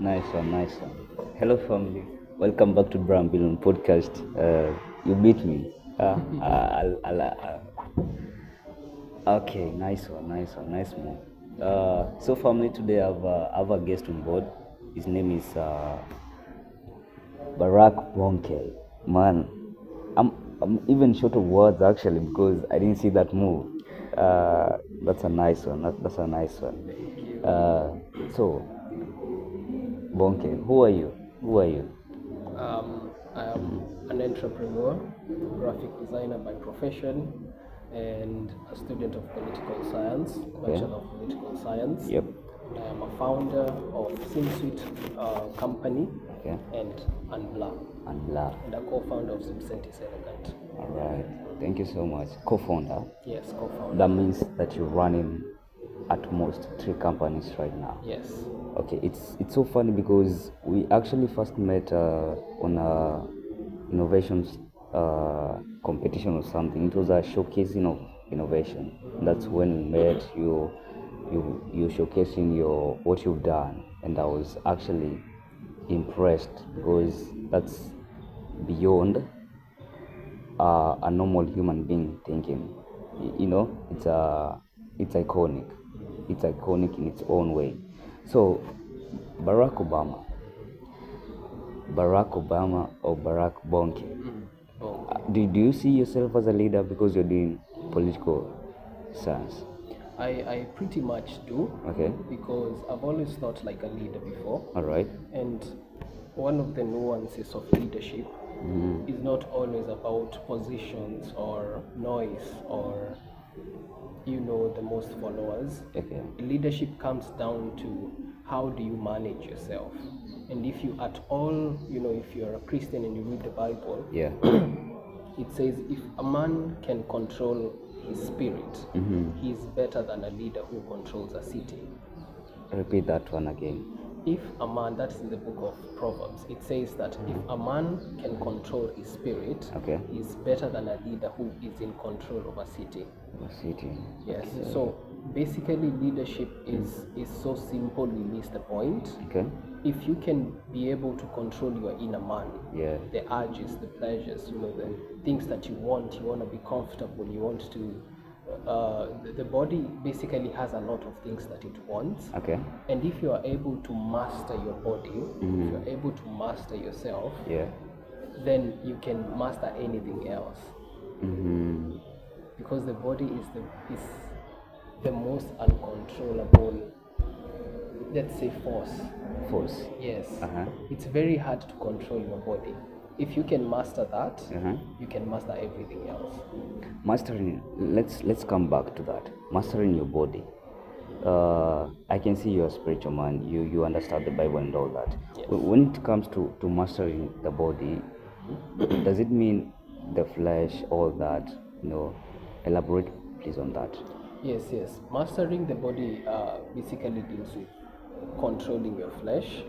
Nice one, nice one. Hello, family. Welcome back to Brown Billion Podcast. You beat me. Okay, nice move. So, family, today I have a guest on board. His name is Bonnke. Man, I'm, I'm even short of words actually because I didn't see that move. That's a nice one. That's a nice one. So, Bonke, who are you? Who are you? I am an entrepreneur, graphic designer by profession, and a student of political science, Bachelor of Political Science. Yep. I am a founder of SimSuite company Okay. and Unbla, And love. and a co-founder of Subsentis Elegant. All right. Thank you so much. Co-founder. Yes, co-founder. That means that you're running at most 3 companies right now. Yes. Okay. It's so funny because we actually first met on a innovations competition or something. It was a showcasing of innovation. That's when we met. You showcasing your what you've done, and I was actually impressed because that's beyond a normal human being thinking. You know, it's iconic. It's iconic in its own way. So, Barack Obama, Barack Obama or Barack Bonke. Oh. Do you see yourself as a leader because you're doing political science? I pretty much do. Okay. Because I've always thought like a leader before. All right. And one of the nuances of leadership is not always about positions or noise or the most followers. Okay. Leadership comes down to how do you manage yourself. And if you at all, if you're a Christian and you read the Bible, Yeah. it says if a man can control his spirit, he is better than a leader who controls a city. Repeat that one again. If a man, that's in the book of Proverbs, it says that if a man can control his spirit, Okay. he's better than a leader who is in control of a city. The city. Yes. So basically, leadership is so simple. We miss the point. Okay. If you can be able to control your inner man, Yeah. the urges, the pleasures, the things that you want to be comfortable, you want to. The body basically has a lot of things that it wants. Okay. And if you are able to master your body, if you're able to master yourself, Yeah. then you can master anything else. Because the body is the most uncontrollable, let's say, Force. Yes. Uh-huh. It's very hard to control your body. If you can master that, Uh-huh. you can master everything else. Mastering. Let's come back to that. Mastering your body. I can see you're a spiritual man. You understand the Bible and all that. Yes. When it comes to mastering the body, does it mean the flesh, all that? Elaborate, please, on that. Yes. Mastering the body basically deals with controlling your flesh.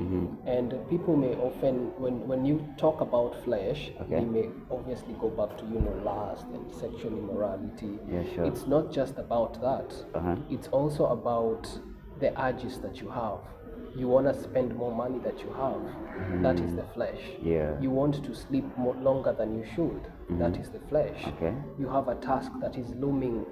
And people may often, when you talk about flesh, Okay. they may obviously go back to lust and sexual immorality. Yeah, sure. It's not just about that. Uh-huh. It's also about the urges that you have. You want to spend more money that you have. That is the flesh. Yeah. You want to sleep more longer than you should. That is the flesh. Okay. You have a task that is looming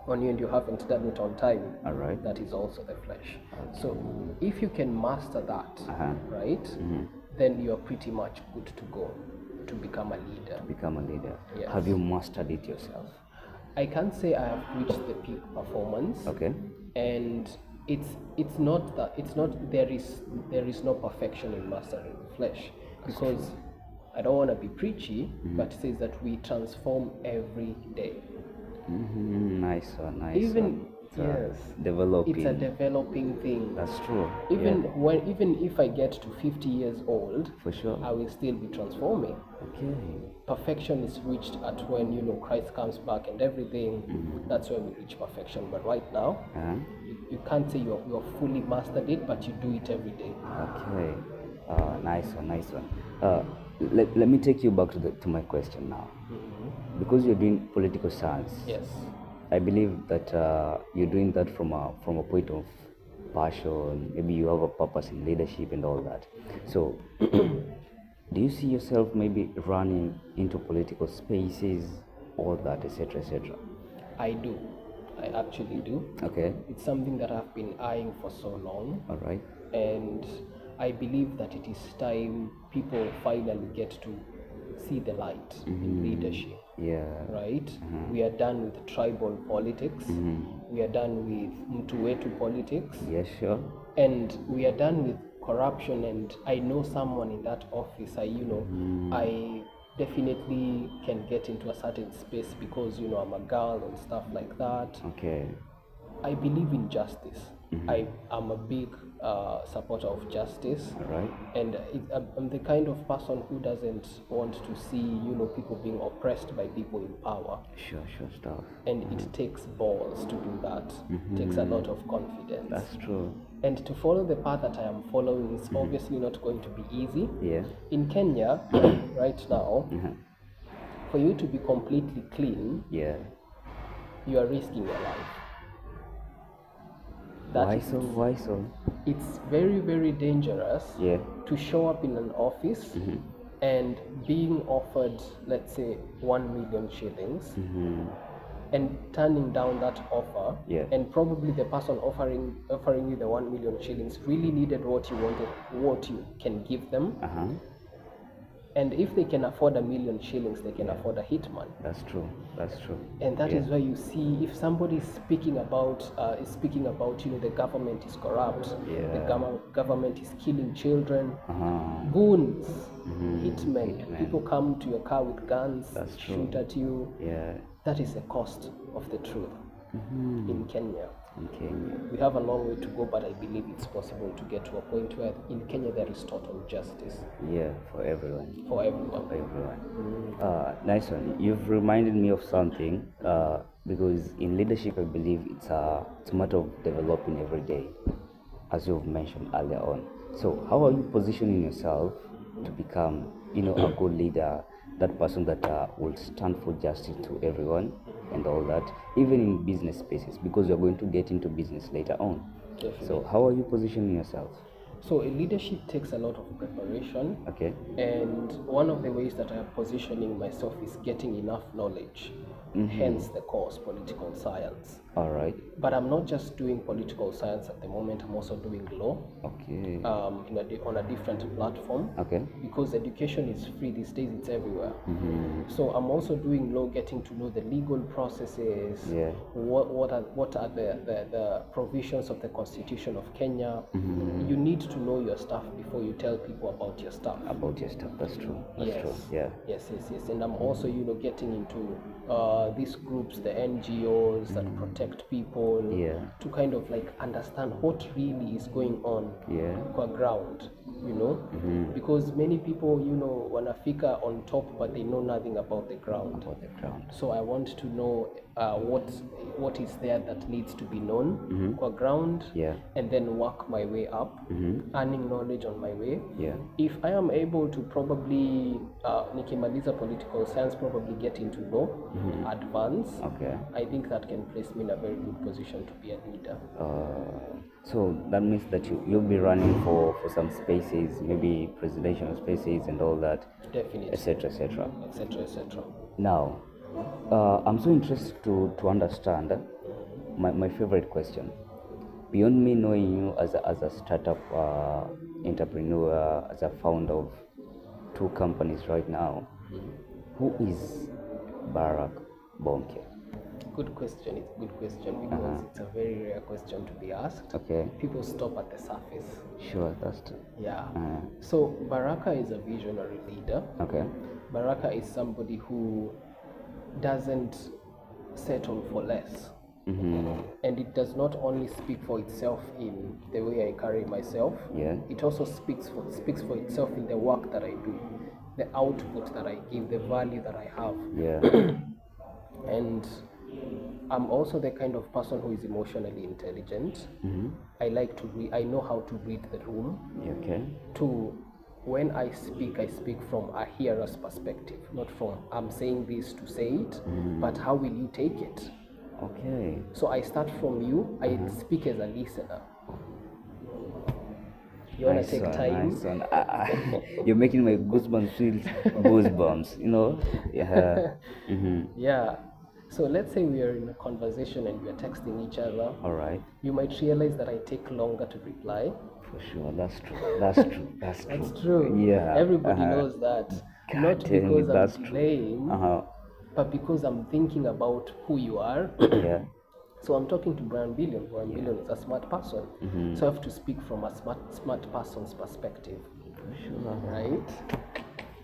on you and you haven't done it on time. All right. That is also the flesh. So if you can master that, Uh-huh. right, then you are pretty much good to go to become a leader. Become a leader. Yes. Have you mastered it yourself? I can't say I have reached the peak performance. Okay. And it's not there is no perfection in mastering the flesh, because I don't want to be preachy, but it says that we transform every day. Nice one. Nice Even one. It's yes, developing. it's a developing thing. That's true. Even if I get to 50 years old, For sure. I will still be transforming. Okay. Perfection is reached at when Christ comes back and everything. That's when we reach perfection. But right now, Uh-huh. you can't say you're fully mastered it, but you do it every day. Okay. Nice one. Let me take you back to my question now. Because you're doing political science. Yes. I believe that you're doing that from a point of passion, maybe you have a purpose in leadership and all that. So, do you see yourself maybe running into political spaces, all that, etc., etc.? I do. I actually do. Okay. It's something that I've been eyeing for so long. All right. And I believe that it is time people finally get to see the light in leadership. Yeah. Right? We are done with tribal politics. We are done with mtu wetu politics. Yes, sure. And we are done with corruption. And I know someone in that office. I definitely can get into a certain space because I'm a girl and stuff like that. Okay. I believe in justice. I am a big supporter of justice. All right. And I'm the kind of person who doesn't want to see people being oppressed by people in power. Sure stuff. And it takes balls to do that. It takes a lot of confidence. That's true. And to follow the path that I am following is obviously not going to be easy. Yeah. In Kenya, right now, for you to be completely clean, Yeah. you are risking your life. Why so? It's very, very dangerous Yeah. to show up in an office and being offered, let's say, 1 million shillings and turning down that offer. Yeah. And probably the person offering you the 1 million shillings really needed what you wanted, what you can give them. And if they can afford 1 million shillings, they can afford a hitman. That's true. And that is why you see, if somebody is speaking about the government is corrupt, the government is killing children, goons, hitmen, people come to your car with guns, shoot at you. Yeah. That is the cost of the truth in Kenya. Okay. We have a long way to go, but I believe it's possible to get to a point where in Kenya there is total justice. Yeah, for everyone. For everyone. Nice one. You've reminded me of something because in leadership, I believe it's a matter of developing every day, as you've mentioned earlier on. So, how are you positioning yourself to become, a good leader, that person that will stand for justice to everyone and all that, even in business spaces, because you're going to get into business later on. Definitely. So, how are you positioning yourself? So leadership takes a lot of preparation. Okay. And one of the ways that I am positioning myself is getting enough knowledge, hence the course, political science. All right. But I'm not just doing political science at the moment, I'm also doing law. Okay. On a different platform. Okay. Because education is free these days, it's everywhere. So I'm also doing law, getting to know the legal processes. Yeah. What are the provisions of the Constitution of Kenya. You need to know your stuff before you tell people about your stuff. That's true. That's true. Yeah. Yes. And I'm also, getting into these groups, the NGOs that protect people, to kind of like understand what really is going on on ground, because many people, wanafika on top, but they know nothing about the ground. So I want to know what is there that needs to be known on ground, and then work my way up, earning knowledge on my way. If I am able to probably nikimaliza political science, probably get into law, advance, I think that can place me in a very good position to be a leader. So that means that you'll be running for some spaces, maybe presidential spaces and all that. Definitely. Etc. etc. Etc. Now, I'm so interested to understand my favorite question. Beyond me knowing you as a startup entrepreneur, as a founder of 2 companies right now, who is Baraka Bonnke? Good question. It's a good question because it's a very rare question to be asked. Okay. People stop at the surface. Sure, that's true. Yeah. So Baraka is a visionary leader. Okay. Baraka is somebody who doesn't settle for less. And it does not only speak for itself in the way I carry myself. It also speaks for itself in the work that I do, the output that I give, the value that I have. And I'm also the kind of person who is emotionally intelligent. I like to I know how to read the room. When I speak from a hearer's perspective, not from I'm saying this to say it, but how will you take it? Okay. So I start from you, I speak as a listener. You wanna Nice take one, time? nice one. You're making my goosebumps feel goosebumps, you know? Yeah. Yeah. So let's say we are in a conversation and we are texting each other. All right. You might realize that I take longer to reply. For sure. That's true. That's true. That's true. That's true. Yeah. Everybody knows that. God Not damn because it, I'm that's true. delaying, but because I'm thinking about who you are. Yeah. So I'm talking to Brian Billion. Brian Billion is a smart person. So I have to speak from a smart person's perspective. Sure. Right?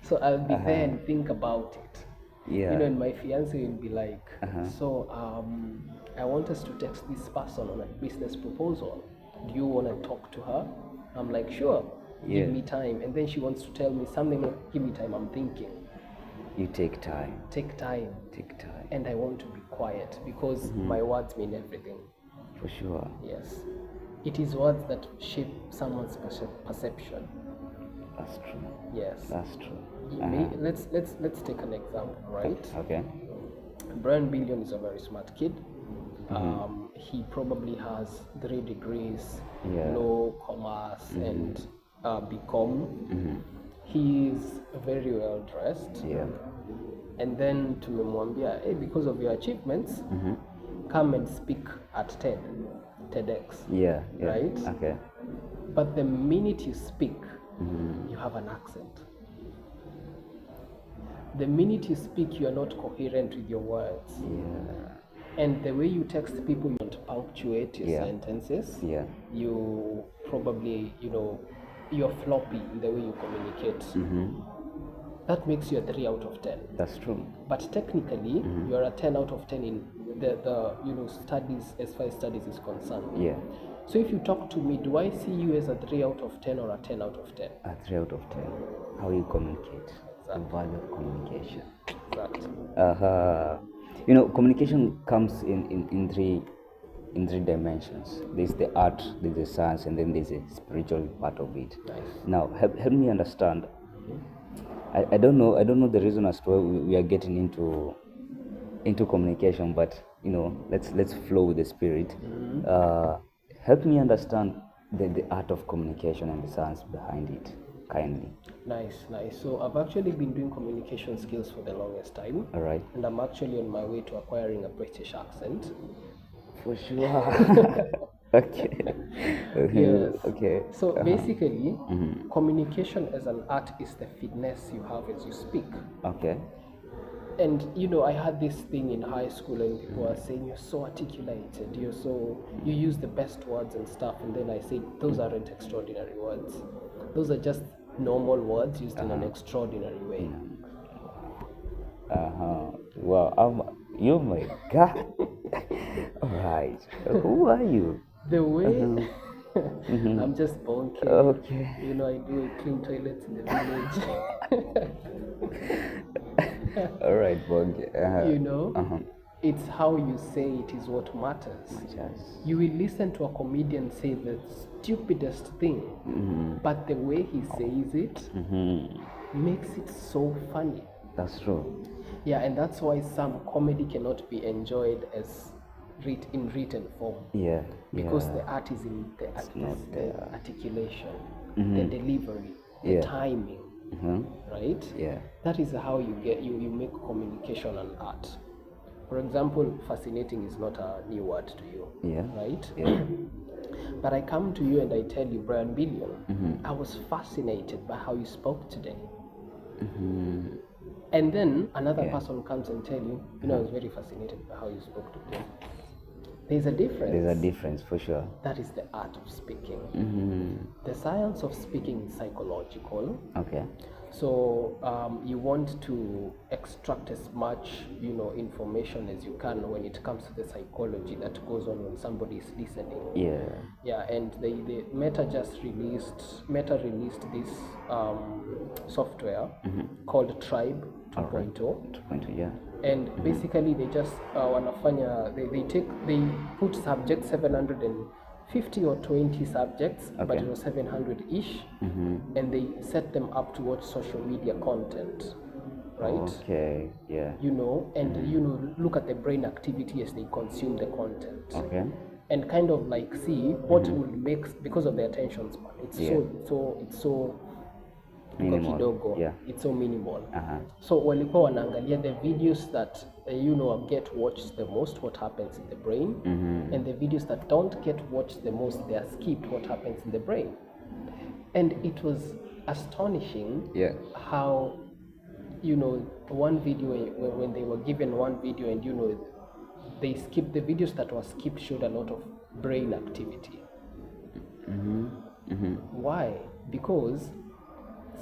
So I'll be there and think about it. Yeah. You know, and my fiance will be like, so I want us to text this person on a business proposal. Do you want to talk to her? I'm like, sure. Yeah. Give me time. And then she wants to tell me something. Like, give me time. I'm thinking. You take time. Take time. Take time. And I want to be quiet because my words mean everything. For sure. Yes. It is words that shape someone's perception. That's true. Yes. That's true. Let's take an example, right? Okay. Brian Billion is a very smart kid. He probably has 3 degrees, law, commerce, and BCom. He is very well dressed. Yeah. And then tumemwambia, hey, because of your achievements, come and speak at TEDx. Yeah. Right? Okay. But the minute you speak, you have an accent. The minute you speak, you are not coherent with your words. Yeah. And the way you text people, you don't punctuate your sentences. Yeah. You probably, you're floppy in the way you communicate. That makes you a 3 out of 10. That's true. But technically, you're a 10 out of 10 in the studies, as far as studies is concerned. Yeah. So if you talk to me, do I see you as a 3 out of 10 or a 10 out of 10? A 3 out of 10. How you communicate. The value of communication. Exactly. Communication comes in three dimensions. There's the art, there's the science, and then there's a spiritual part of it. Nice. Now, help me understand. I don't know the reason as to why we are getting into communication, but let's flow with the spirit. Help me understand the art of communication and the science behind it, kindly. Nice. So I've actually been doing communication skills for the longest time. All right. And I'm actually on my way to acquiring a British accent. For sure. Okay. Yes. Okay. So basically, communication as an art is the finesse you have as you speak. Okay. And I had this thing in high school, and people were saying you're so articulated, you use the best words and stuff. And then I said those aren't extraordinary words; those are just normal words used in an extraordinary way. Wow. Oh my God. All right. Who are you? The way I'm just Bonnke. Okay. I do clean toilets in the village. All right, Bonnke. It's how you say it is what matters. You will listen to a comedian say the stupidest thing, but the way he says it makes it so funny. That's true. Yeah, and that's why some comedy cannot be enjoyed as in written form. Yeah. Because the art is in the articulation, the delivery, the timing, right? Yeah. That is how you make communication an art. For example, fascinating is not a new word to you, right? Yeah. But I come to you and I tell you, Brian Billion, I was fascinated by how you spoke today. And then another person comes and tell you, I was very fascinated by how you spoke today. There's a difference. There's a difference, for sure. That is the art of speaking. The science of speaking is psychological. Okay. So you want to extract as much, information as you can when it comes to the psychology that goes on when somebody is listening. Yeah. Yeah, and the Meta released this software called Tribe 2.0. 2.0, yeah. And basically they just wanafanya they put subjects 750 or 20 subjects, but it was 700 ish, and they set them up to watch social media content, right? Okay, yeah. And look at the brain activity as they consume the content. Okay. and kind of like see what would make, because of the attention span. It's so Minimal. kidogo. Yeah. It's so minimal. Uh-huh. So walikuwa wanaangalia the videos that get watched the most, what happens in the brain, and the videos that don't get watched the most, they are skipped, what happens in the brain. And it was astonishing how one video, when they were given one video and they skipped, the videos that were skipped showed a lot of brain activity. Why? Because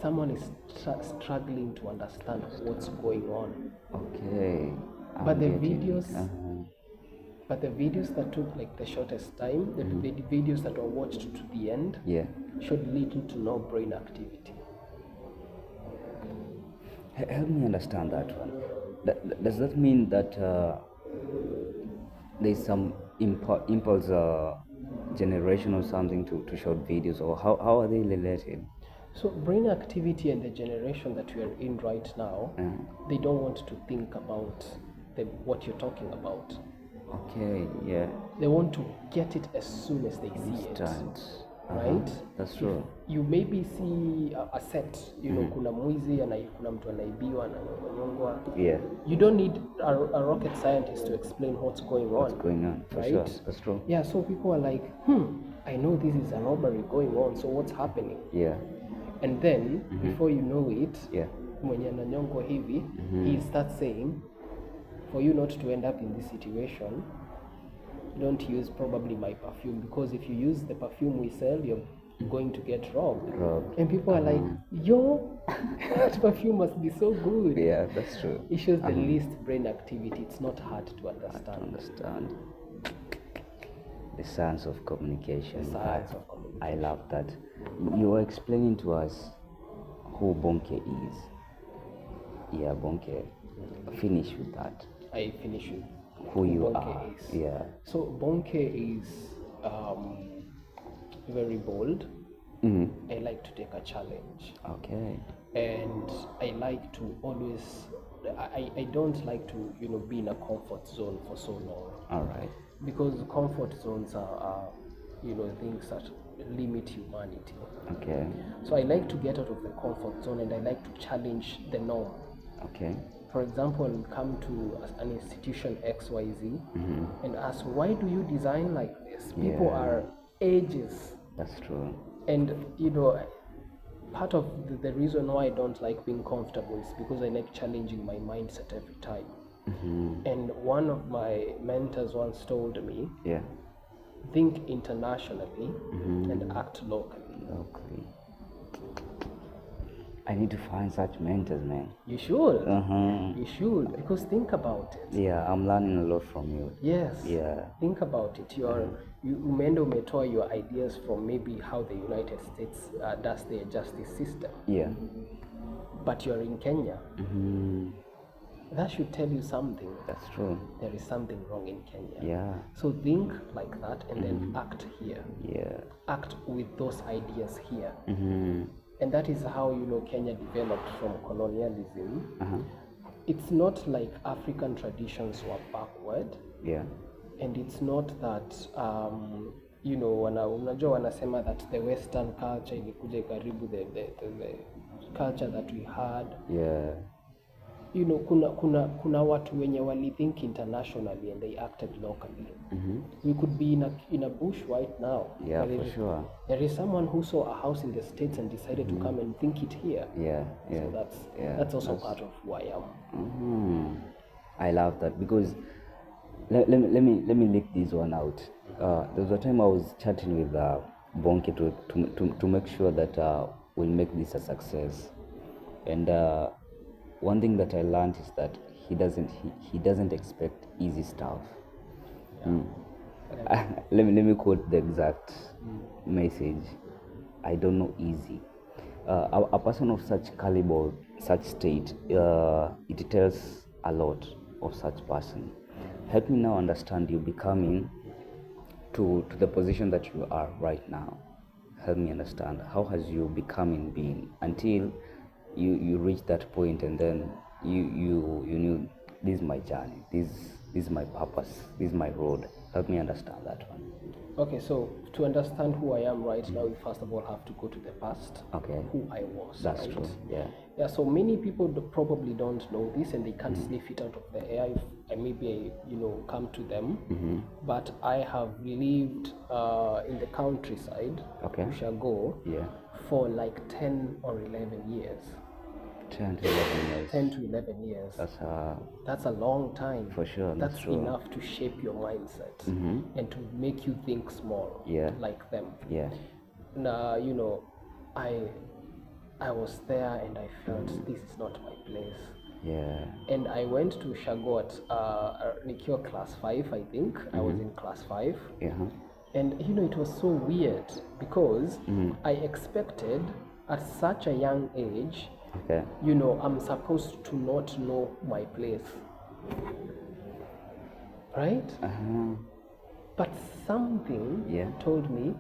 someone is struggling to understand what's going on. Okay. But the videos, but the videos that took like the shortest time, the videos that were watched to the end, showed little to no brain activity. Help me understand that one. Does that mean that there's some impulse generation or something to short videos, or how are they related? So brain activity and the generation that we are in right now, they don't want to think about what you're talking about. Okay, yeah. They want to get it as soon as they see it. Right? That's true. You maybe see a set, kuna mwizi, kuna mtu anaibiwa na nyongwa. Yeah. You don't need a rocket scientist to explain what's going on. What's going on, for right? sure. That's true. Yeah, so people are like, I know this is a robbery going on, so what's happening? Yeah. And then, before you know it, mwenye ananyongwa hivi, he starts saying, for you not to end up in this situation, don't use probably my perfume, because if you use the perfume we sell, you're going to get robbed. And people are like, yo, that perfume must be so good. Yeah, that's true. It shows the least brain activity. It's not hard to understand. The science of communication. I love that. You were explaining to us who Bonnke is. Yeah, Bonnke. Finish with that. I finish with who you Bonnke are. is. Yeah. So Bonnke is very bold. I like to take a challenge. Okay. And I like to always, I don't like to be in a comfort zone for so long. All right. Because comfort zones are things that limit humanity. Okay. So I like to get out of the comfort zone, and I like to challenge the norm. Okay. For example, come to an institution XYZ and ask, why do you design like this? People are ages. That's true. And part of the reason why I don't like being comfortable is because I like challenging my mindset every time. And one of my mentors once told me, think internationally and act locally. I need to find such mentors, man. You should. You should, because think about it. Yeah, I'm learning a lot from you. Yes. Yeah. Think about it. You umetoa your ideas from maybe how the United States does their justice system. Yeah. But you're in Kenya. That should tell you something. That's true. There is something wrong in Kenya. Yeah. So think like that and then act here. Yeah. Act with those ideas here. And that is how Kenya developed from colonialism. It's not like African traditions were backward. Yeah. And it's not that unajua wanasema that the Western culture ilikuja ikaribu the culture that we had. Yeah. Kuna watu wenye walithink internationally and they acted locally. We could be in a bush right now. Yeah, for sure. There is someone who saw a house in the States and decided to come and think it here. Yeah. So that's also part of who I am. I love that, because let me leak this one out. There was a time I was chatting with Bonnke to make sure that we'll make this a success. And one thing that I learned is that he doesn't expect easy stuff. Let me quote the exact message. I don't know easy. A person of such caliber, such state, it tells a lot of such person. Help me now understand you becoming to the position that you are right now. Help me understand, how has you becoming been until you reach that point, and then you knew this is my journey, this is my purpose, this is my road. Help me understand that one. Okay, so to understand who I am right now, we first of all have to go to the past. Okay. Who I was. That's right? true. Yeah. Yeah. So many people probably don't know this, and they can't sniff it out of the air. If I maybe come to them, but I have lived in the countryside, Okay. Ushago, Yeah. for like 10 or 11 years. 10 to 11 years. 10 to 11 years. That's a long time. For sure, that's true. Enough to shape your mindset and to make you think small, Yeah. like them. Yeah. Now, I was there and I felt this is not my place. Yeah. And I went to Shagot, Nikiwa class 5, I think. I was in class 5. Yeah. And it was so weird because I expected at such a young age, Okay. I'm supposed to not know my place. Right? But something told me,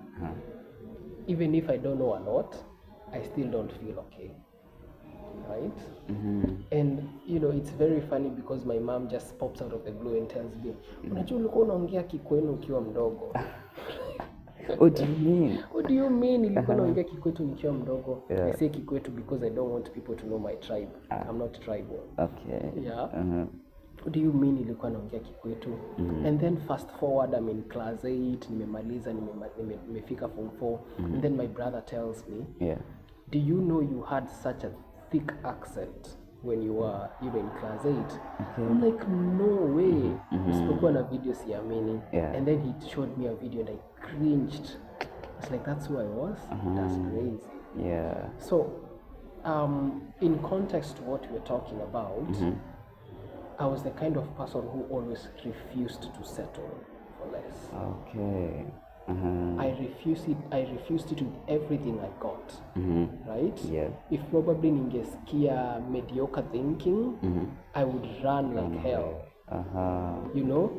even if I don't know a lot, I still don't feel okay. Right? And it's very funny because my mom just pops out of the blue and tells me, unajua ulikuwa unaongea Kikwenu ukiwa mdogo. What do you mean? What do you mean? Nilikuwa naongea Kikwetu nikiwa mdogo. Yeah. I say Kikwetu because I don't want people to know my tribe. I'm not tribal. Okay. Yeah. What do you mean nilikuwa naongea Kikwetu? And then fast forward, I'm in class 8, nimemaliza, nimefika form 4. And then my brother tells me, do you know you had such a thick accent when you were in class 8? Okay. I'm like, no way. Usipokuwa na video siamini. And then he showed me a video and I cringed. It's like, that's who I was? That's crazy. Yeah. So, in context to what we're talking about, I was the kind of person who always refused to settle for less. Okay. I refused it with everything I got. Right? Yeah. If probably ningesikia mediocre thinking, I would run like hell.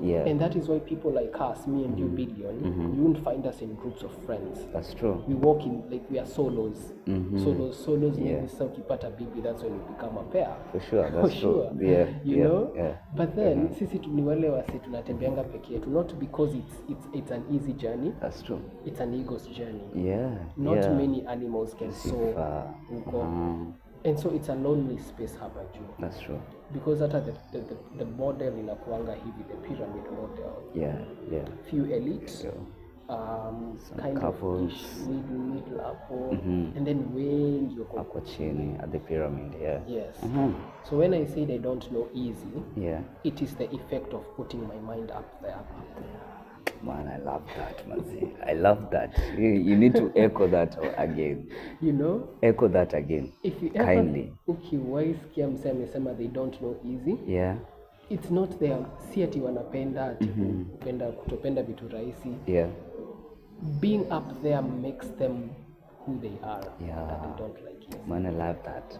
Yeah. And that is why people like us, me and you, Billion, you won't find us in groups of friends. That's true. We walk in like we are solos. Solos maybe sasa ukipata bibi, that's when you become a pair. For sure, that's true. Yeah. You know? Yeah. But then sisi ni wale wasi tunatembeanga peke yetu, not because it's an easy journey. That's true. It's an ego's journey. Yeah. Not many animals can soar huko. And so it's a lonely space hapa juu. That's true. Because hata the model inakuanga hivi, the pyramid model. Yeah. Few elite, kind couples. of ish, middle hapo, and then wengi Hapo chini at the pyramid, yeah. Yes. So when I say they don't know easy, it is the effect of putting my mind up there. Man, I love that, Mazi. I love that. You need to echo that again. Echo that again. If you kindly. Ukiwahi sikia msee amesema they don't know easy. Yeah. It's not their si ati wanapenda ati kutopenda vitu rahisi. Yeah. Being up there makes them who they are. Yeah. That they don't like easy. Man, I love that.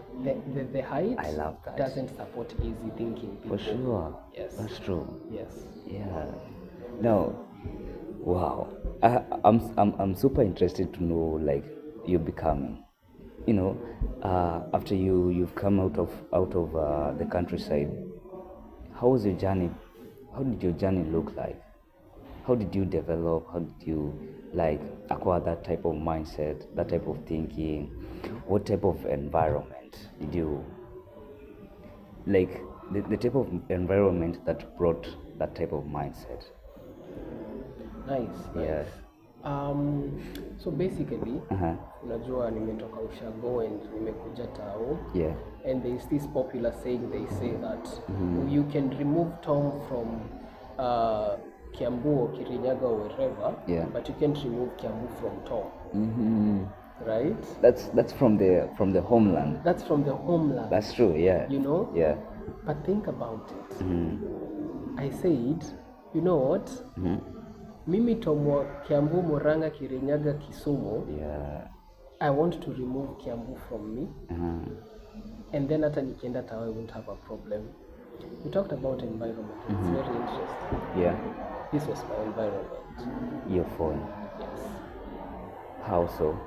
The height I love that. Doesn't support easy thinking people. For sure. Yes. That's true. Yes. Yeah. No. Wow. I'm super interested to know like you're becoming. After you've come out of the countryside, how was your journey? How did your journey look like? How did you develop? How did you acquire that type of mindset, that type of thinking? What type of environment did you the type of environment that brought that type of mindset? Nice. Yeah. So basically, unajua nimetoka Ushago and nimekuja Tao. Yeah. And there is this popular saying, they say that you can remove Tom from Kiambu or Kirinyaga or wherever, but you can't remove Kiambu from Tom. Right? That's from the homeland. That's from the homeland. That's true, yeah. Yeah. But think about it. I said, you know what? Mimi Tomo Kiambu, Murang'a, Kirinyaga, Kisumu. Yeah. I want to remove Kiambu from me. And then hata nikienda Tao, I won't have a problem. We talked about environment. It's very interesting. Yeah. This was my environment. Your phone. Yes. How so?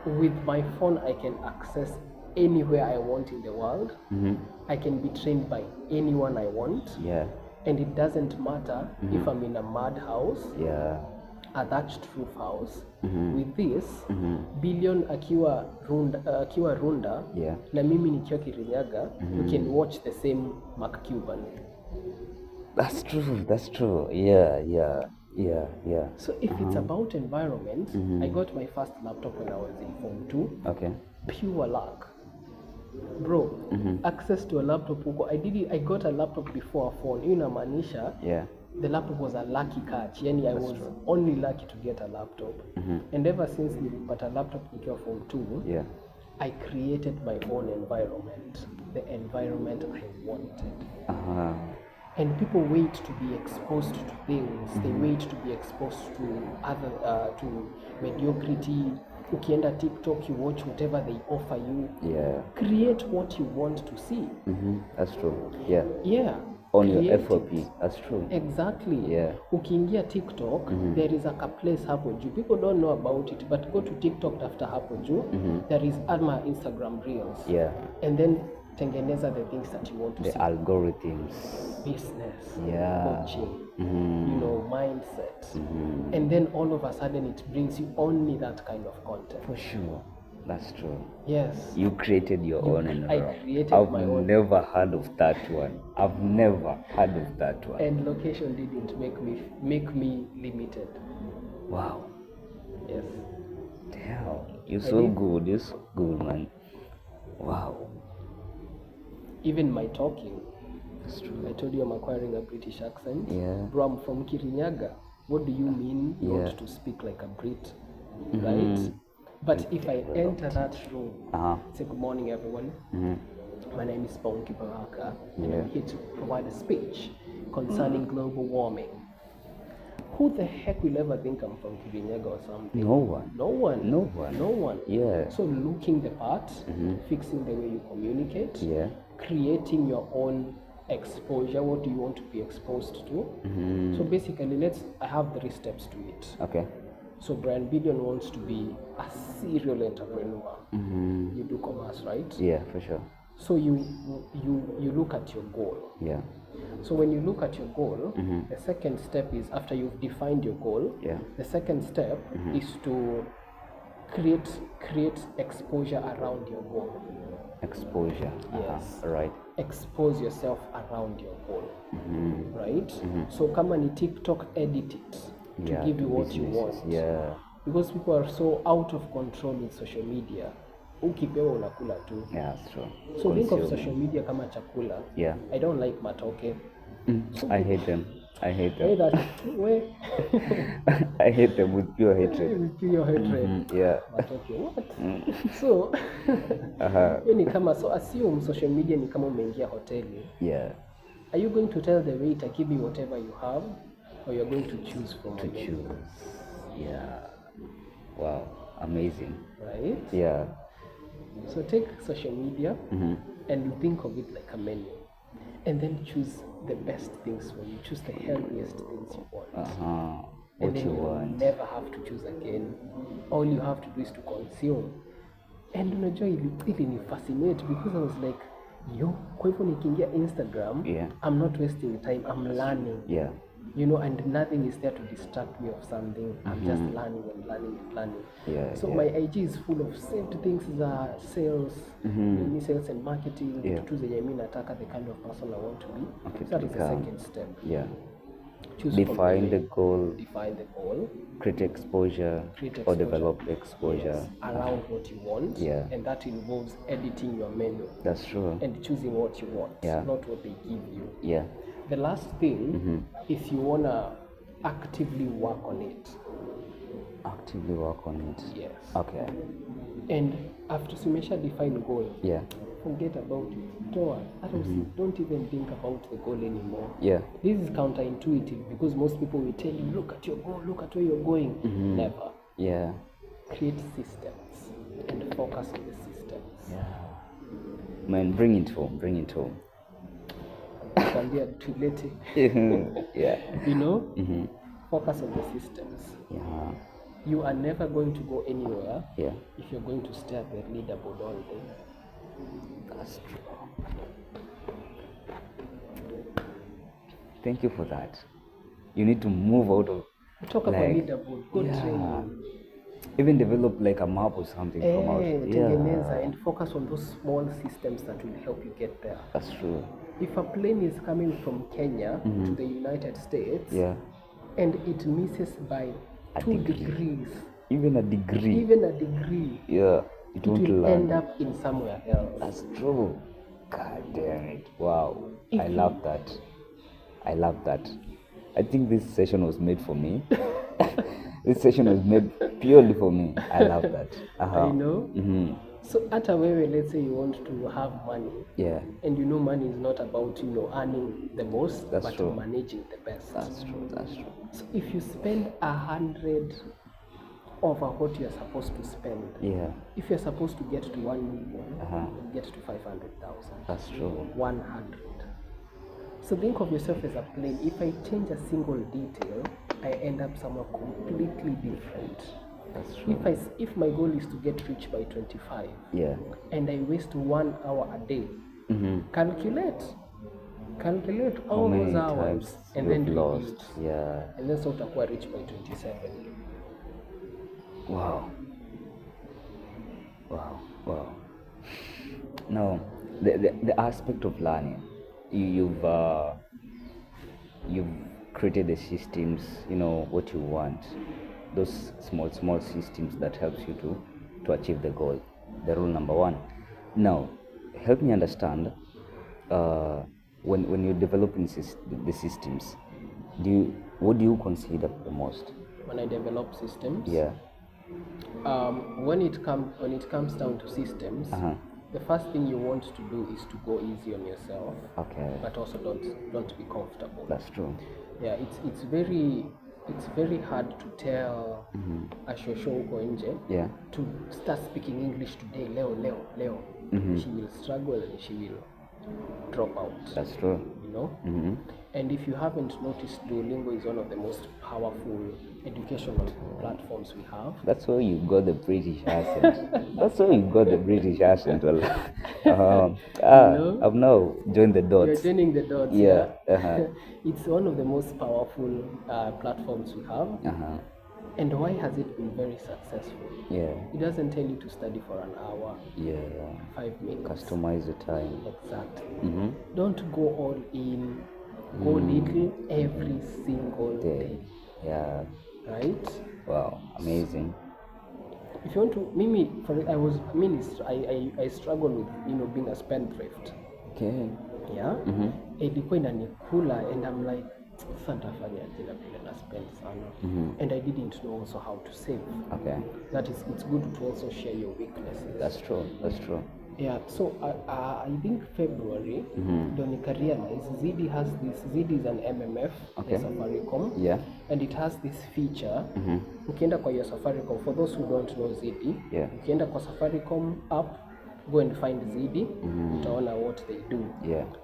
With my phone, I can access anywhere I want in the world. I can be trained by anyone I want. Yeah. And it doesn't matter if I'm in a mud house, Yeah. a thatched roof house. With this Billion akiwa runda Yeah. na mimi nikiwa Kirinyaga, we can watch the same Mark Cuban. That's true. That's true. Yeah. Yeah. Yeah. Yeah. So if it's about environment, I got my first laptop when I was in Form 2. Okay. Pure luck. Bro, access to a laptop huko. I got a laptop before a phone. Hiyo inamaanisha Yeah. the laptop was a lucky catch. Yani I was only lucky to get a laptop. And ever since nilipata laptop nikiwa Form 2, Yeah. I created my own environment. The environment I wanted. And people wait to be exposed to things. They wait to be exposed to other to mediocrity. Ukienda TikTok, you watch whatever they offer you. Yeah. Create what you want to see. That's true. Yeah. Yeah. On your create FOP. it. That's true. Exactly. Yeah. Ukiingia TikTok, there is a place hapo juu. People don't know about it, but go to TikTok after hapo juu. There is Alma Instagram Reels. Yeah. And then tengeneza the things that you want to The see. algorithms. Business, Yeah. coaching, mindset. And then all of a sudden it brings you only that kind of content. For sure. That's true. Yes. You created your own environment. I created I've my own. never heard of that one. I've never heard of that one. And location didn't make me limited. Wow. Yes. Damn. You're so good. You're so good, man. Wow. Even my talking. That's true. I told you I'm acquiring a British accent. Yeah. Bro, I'm from Kirinyaga. What do you mean not to speak like a Brit? Right? But if I enter that room, say good morning everyone. My name is Bonnke-Baraka, and I'm here to provide a speech concerning global warming. Who the heck will ever think I'm from Kirinyaga or something? No one. No one. No one. No one. Yeah. So looking the part, fixing the way you communicate, Yeah. creating your own exposure. What do you want to be exposed to? So basically, I have 3 steps to it. Okay. So Brian Billion wants to be a serial entrepreneur. You do commerce, right? Yeah, for sure. So you look at your goal. Yeah. So when you look at your goal, the second step is, after you've defined your goal, the second step is to create exposure around your goal. Exposure. Yes. Right. Expose yourself around your goal. Right? So kama ni TikTok, edit it to give you what you want. Yeah. Because people are so out of control with social media. Ukipewa unakula tu. Yeah, that's true. So think of social media kama chakula. Yeah. I don't like matoke. I hate them. I hate Hey, them. that way. I hate them with pure hatred. With pure hatred. Yeah. Matoke, what? So, ni kama, so assume social media ni kama umeingia hoteli. Yeah. Are you going to tell the waiter, give me whatever you have, or you're going to choose from To the menu? choose. Yeah. Wow. Amazing. Right? Yeah. So take social media and think of it like a menu, and then choose the best things for you. Choose the healthiest things you want. What And then you you want. never have to choose again. All you have to do is to consume. And unajua ili ni fascinate because I was like, kwa hivyo nikiingia Instagram, I'm not wasting time, I'm learning. Yeah. And nothing is there to distract me of something. I'm just learning and learning and learning. Yeah. So my IG is full of saved things that sales, sales and marketing, vitu zenye mimi nataka, the kind of person I want to be. Okay, So that is the second step. Yeah. Choose Define the goal, Define the goal. create exposure, Create or exposure. develop exposure. Yes, around what you want. Yeah. And that involves editing your menu That's true. and choosing what you want, not what they give you. Yeah. The last thing is you wanna actively work on it. Actively work on it. Yes. Okay. And after you define goal, Yeah. forget about it. Don't even think about the goal anymore. Yeah. This is counterintuitive because most people will tell you, look at your goal, look at where you're going. Never. Yeah. Create systems and focus on the systems. Yeah. Man, bring it home. Bring it home. Kwambia tulete. Yeah. Focus on the systems. Yeah. You are never going to go anywhere Yeah. if you're going to stare at the leaderboard all day. That's true. Thank you for that. You need to move out of Talk about leaderboard, go training. Even develop like a map or something from out. Tengeneza and focus on those small systems that will help you get there. That's true. If a plane is coming from Kenya to the United States and it misses by 2 degrees, even a degree, it won't will land. end up in somewhere else. That's true. God damn it. Wow. I love that. I think this session was made for me. This session was made purely for me. I love that. I know. So hata wewe, let's say you want to have money. Yeah. And you know money is not about, earning the most, That's but true. managing the best. That's true. So if you spend 100 over what you're supposed to spend, if you're supposed to get to 1 million, you get to 500,000. That's true. 100. So think of yourself as a plane. If I change a single detail, I end up somewhere completely different. That's true. If my goal is to get rich by 25, and I waste 1 hour a day, calculate all many those hours, times and then you've lost. delete. And then so utakuwa rich by 27. Wow. Now, the aspect of learning, you've created the systems, what you want, those small systems that helps you to achieve the goal, the rule number 1. Now, help me understand, when you're developing the systems, what do you consider the most? When I develop systems, when it comes down to systems, the first thing you want to do is to go easy on yourself. Okay. But also don't be comfortable. That's true. Yeah, it's very hard to tell a shosho uko nje to start speaking English today, leo. She will struggle and she will drop out. That's true. And if you haven't noticed, Duolingo is one of the most powerful educational platforms we have. That's why you got the British accent. Well, I've now joined the dots. You're joining the dots. Yeah. It's one of the most powerful platforms we have. And why has it been very successful? It doesn't tell you to study for an hour. 5 minutes. Customize the time. Exactly. Don't go all in. Go little every single day. Right? Wow, amazing. If you want to, I struggle with being a spendthrift. Okay. Ilikuwa inanikula and I'm like, santafanya tena vile na spend sana. And I didn't know also how to save. Okay. It's good to also share your weaknesses. That's true. Yeah, so I think February, ndio nika-realize Zidi is an MMF, okay. Safaricom, and it has this feature. Ukienda kwa your Safaricom, for those who don't know Zidi, ukienda kwa Safaricom app, go and find Zidi, utaona what they do.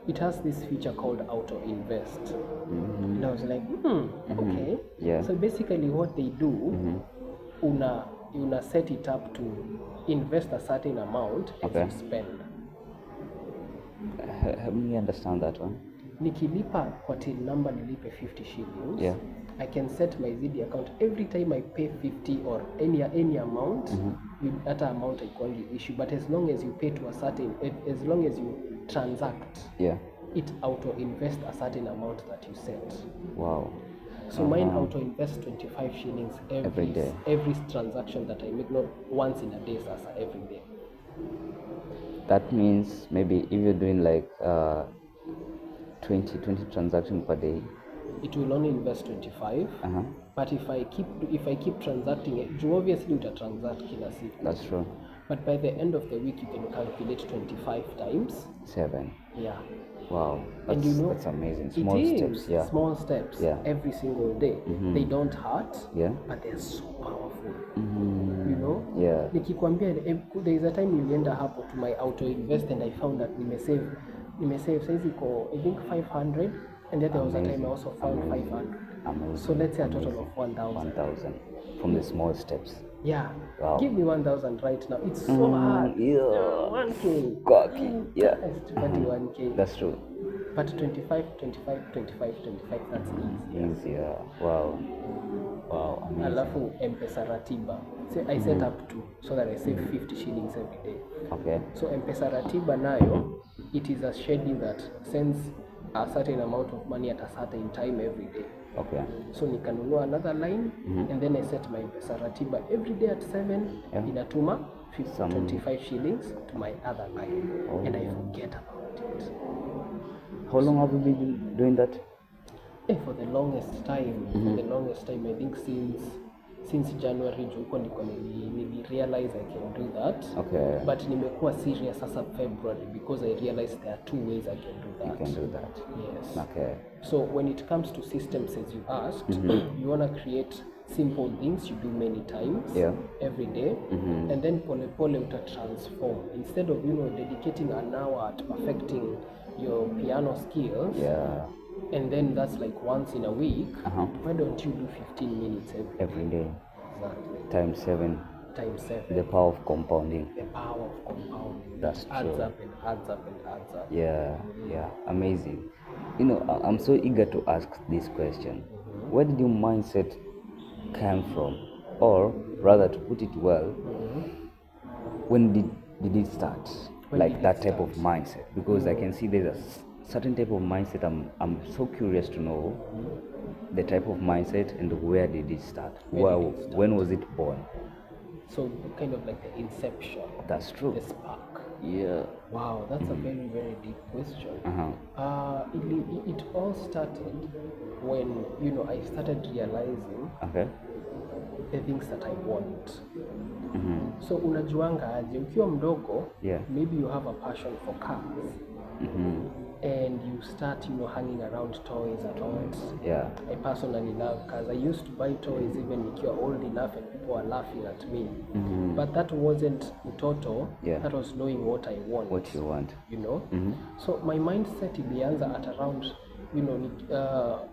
It has this feature called auto invest. And I was like, okay. So basically what they do, una set it up to invest a certain amount as you spend. Help me understand that one. Nikilipa kwa till number nilipe 50 shillings, I can set my Zidi account every time I pay 50 or any amount, with that amount I call the issue, but as long as you pay to as long as you transact, it auto invest a certain amount that you set. Wow. So mine auto invest 25 shillings every day. Every transaction that I make, not once in a day, sasa, every day. That means maybe if you're doing like 20 transactions per day, it will only invest 25. But if I keep transacting it, you obviously uta transact kila siku. That's true. But by the end of the week, you can calculate 25 times 7. Wow, that's amazing. Small steps. Every single day. They don't hurt, but they're so powerful. Nikikwambia, there is a time nilienda hapo to my auto invest and I found that nimesave saizi ko I think 500, and then there was a time I also found 500. Amazing. So let's say a total of 1,000. 1,000 from the small steps. Wow. Give me 1,000 right now. It's so hard. 1K. Cocky. 1K. That's true. But 25, 25, 25, 25, that's easy. Easier. Wow. Wow, amazing. Alafu M-Pesa Ratiba. So I set up to so that I save 50 shillings every day. Okay. So M-Pesa Ratiba nayo, it is a schedule that sends a certain amount of money at a certain time every day. Okay. So nikanunua another line and then I set my M-Pesa Ratiba every day at 7 inatuma 25 shillings to my other line and I forget about it. How long have you been doing that? For the longest time, I think since January juko ndiko nili realize I can do that. Okay. But nimekuwa serious sasa February because I realized there are two ways I can do that. You can do that. Yes. Okay. So when it comes to systems, as you asked, you want to create simple things you do many times every day, and then pole pole uta transform. Instead of dedicating an hour at perfecting your piano skills, and then that's like once in a week, why don't you do 15 minutes every day? Exactly. Times 7. Times 7. The power of compounding. The power of compounding. That's adds true. up and adds up and adds up. Yeah, amazing. I'm so eager to ask this question. Where did your mindset come from? Or rather, to put it well, when did it start? That type of mindset? Because I can see there's a certain type of mindset. I'm so curious to know the type of mindset and where did it start? When was it born? So kind of like the inception. That's true. The spark. Yeah. Wow, that's a very, very deep question. It all started when I started realizing the things that I want. So unajuanga aje ukiwa mdogo, maybe you have a passion for cars. And you start hanging around toys a lot. I personally love cars. I used to buy toys even if you're old enough and people are laughing at me. But that wasn't utoto. That was knowing what I want. What you want. So my mindset ilianza at around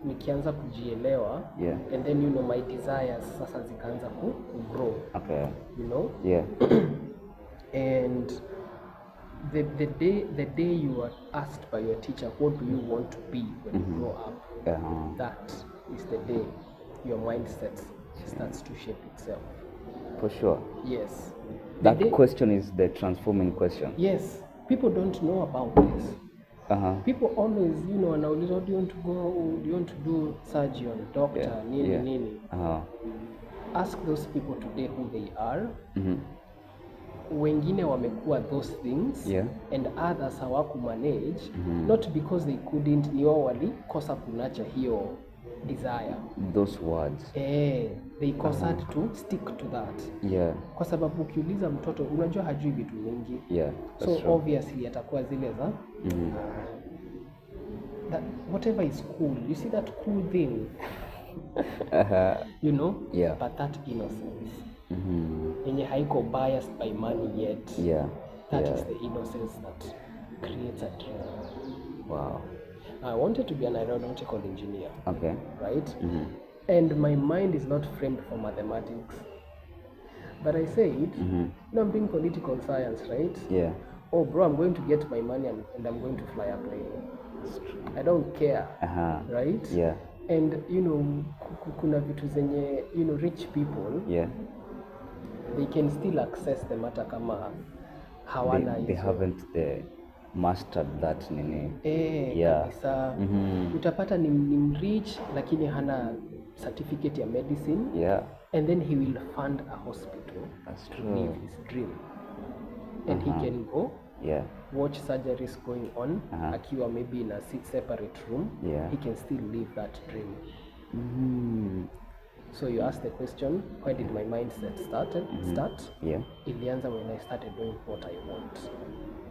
nikianza kujielewa, and then my desires sasa zikaanza ku grow. Okay. And the day you are asked by your teacher, what do you want to be when you grow up? That is the day your mindset starts to shape itself. For sure. Yes. That question is the transforming question. Yes. People don't know about this. People always, wanauliza, do you want to go? Do you want to do surgeon, doctor, nini? Ask those people today who they are. Wengine wamekuwa those things, and others hawaku manage, not because they couldn't, ni wao walikosa kunacha hiyo desire. Those words. They caused to stick to that. Kwa sababu ukiuliza mtoto unajua hajui vitu vingi. So true. Obviously atakuwa zile za that whatever is cool, you see that cool thing. But that innocence. Yenye haiko biased by money yet. That is the innocence that creates a dream. Wow. I wanted to be an aeronautical engineer. Okay. Right? And my mind is not framed for mathematics. But I said, I'm doing political science, right? Oh bro, I'm going to get my money and I'm going to fly a plane. I don't care. Right? And kuna vitu zenye rich people, they can still access them hata kama hawana they haven't mastered that nini. Kabisa. Utapata ni rich lakini hana certificate ya medicine. And then he will fund a hospital. That's to true. live his dream. And he can go watch surgeries going on, akiwa maybe in a separate room. He can still live that dream. So you asked the question, why did my mindset start? Ilianza when I started doing what I want.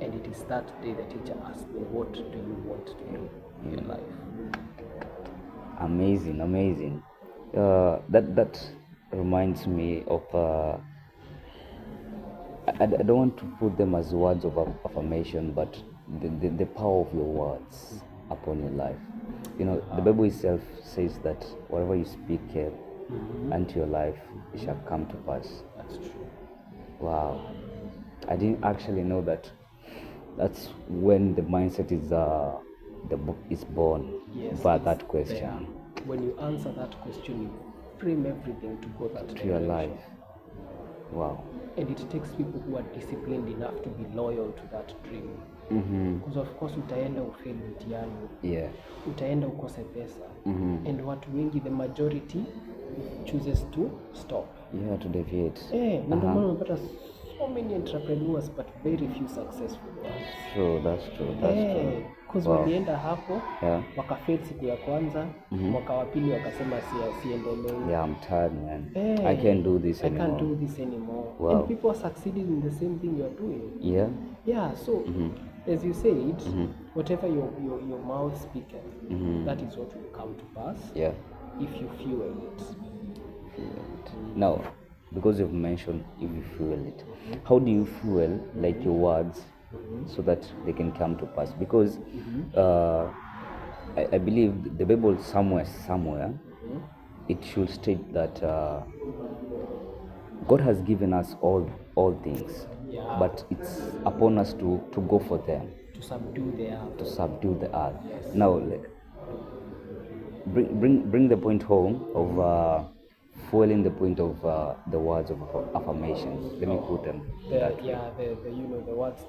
And it is that day the teacher asked me, what do you want to do in your life? Amazing. That reminds me of I don't want to put them as words of affirmation, but the power of your words upon your life. The Bible itself says that whatever you speak unto your life, it shall come to pass. That's true. Wow. I didn't actually know that. That's when the mindset is the book is born Yes, by it's that question there. When you answer that question, you frame everything to go that to your direction. life. Wow. And it takes people who are disciplined enough to be loyal to that dream. Because of course utaenda ufail mtihani, Yeah. utaenda ukose pesa, and watu wengi, the majority chooses to stop. Yeah, to deviate. Na ndio maana unapata so many entrepreneurs but very few successful ones. That's true. Because Wow. walienda hapo Yeah. wakafail siku ya kwanza, mwaka wa pili wakasema siendelee. Yeah, I'm tired, man. I can't do this anymore. I can't do this anymore. Wow. And people are succeeding in the same thing you're doing. Yeah. Yeah, so as you said, whatever your mouth speaketh, that is what will come to pass. Yeah. If you fuel it. Now, because you've mentioned if you fuel it, how do you fuel like your words so that they can come to pass? Because I believe the Bible somewhere it should state that God has given us all things, but it's upon us to go for them, To subdue the earth. to subdue the earth. Yes. Now, like, bring the point home of fueling the point of the words of affirmation. Let me put them that way. The words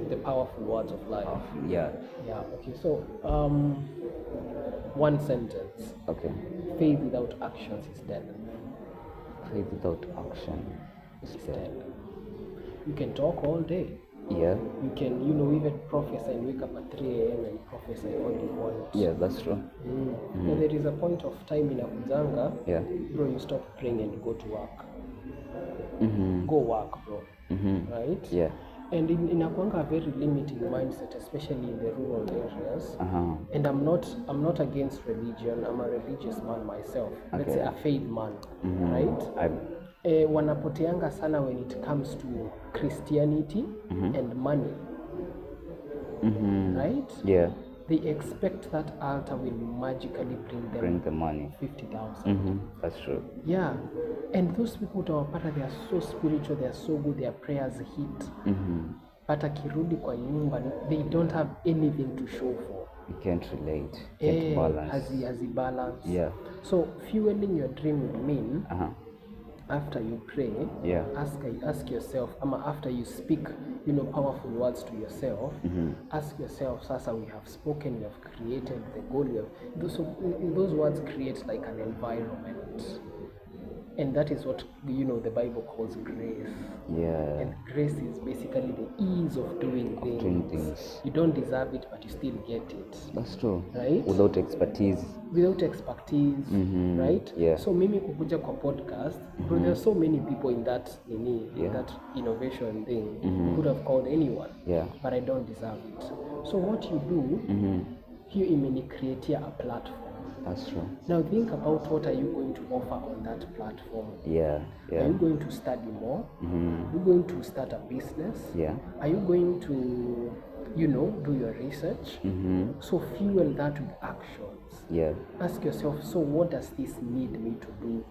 the powerful words of life. Yeah. Okay, so one sentence. Okay. Faith without actions is dead. Faith without action is dead. You can talk all day. Yeah. You can, even prophesy and wake up at 3 a.m. and prophesy all you want. Yeah, that's true. But there is a point of time in Akuzanga, Yeah. bro, you stop praying and go to work. Go work, bro. Right? Yeah. And inakuanga a very limiting mindset, especially in the rural areas. And I'm not against religion. I'm a religious man myself. Let's say a faith man, right? Wanapoteanga sana when it comes to Christianity and money, right? Yeah. They expect that altar will magically bring the money. 50,000. That's true. Yeah, and those people utawapata, they are so spiritual, they are so good, their prayers hit. But akirudi kwa nyumba, they don't have anything to show for. You can't relate. Can't balance. Has he balance? Yeah. So fueling your dream would mean after you pray, Yeah. ask yourself, after you speak, powerful words to yourself, ask yourself, sasa we have spoken, we have created the goal, those words create like an environment. And that is what, the Bible calls grace. Yeah. And grace is basically the ease of doing things. You don't deserve it, but you still get it. That's true. Right? Without expertise. Right? Yeah. So mimi kukuja kwa podcast, bro, there are so many people in that that innovation thing. You could have called anyone. Yeah. But I don't deserve it. So what you do, you imeni-create a platform. That's true. Now think about what are you going to offer on that platform. Yeah. Are you going to study more? Are you going to start a business? Yeah. Are you going to, do your research? So fuel that with actions. Yeah. Ask yourself, so what does this need me to do?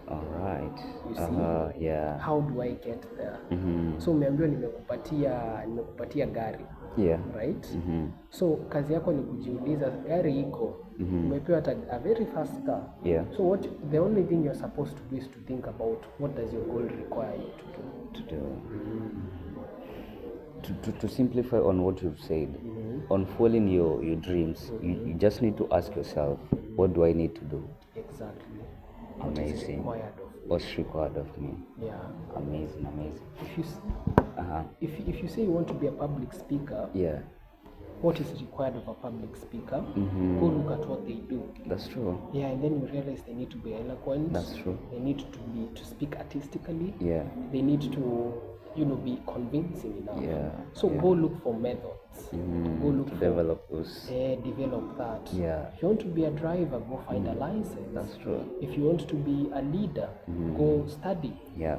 All right. You see? Yeah. How do I get there? So umeambiwa nimekupatia gari. Yeah. Right? So kazi yako ni kujiuliza, gari iko, umepewa a very fast car. Yeah. So the only thing you're supposed to do is to think about what does your goal require you to do. To simplify on what you've said, on following your dreams, you just need to ask yourself, what do I need to do? Exactly. Amazing. What's required of me? Yeah. Amazing. If you say you want to be a public speaker, yeah, what is required of a public speaker? Go look at what they do. That's true. Yeah, and then you realize they need to be eloquent. That's true. They need to speak artistically. Yeah. They need to be convincing enough. Yeah. So go look for methods. Go look for develop those. Develop that. Yeah. If you want to be a driver, go find a license. That's true. If you want to be a leader, go study. Yeah.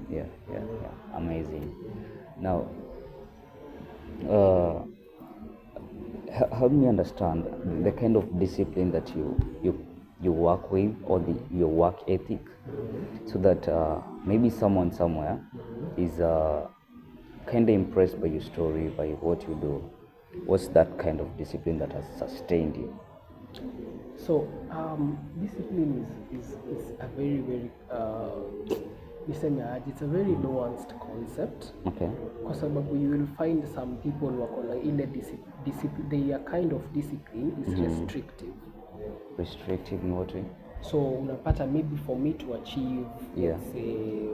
Yeah. Amazing. Now, help me understand the kind of discipline that you work with, or your work ethic, so that maybe someone somewhere is kind of impressed by your story, by what you do, What's that kind of discipline that has sustained you? So discipline is a very niseme aje, it's a very nuanced concept. Okay. Kwa sababu you will find some people wako na ile discipline, their kind of discipline is restrictive. Restrictive in what way? So unapata maybe for me to achieve, Yeah. let's say,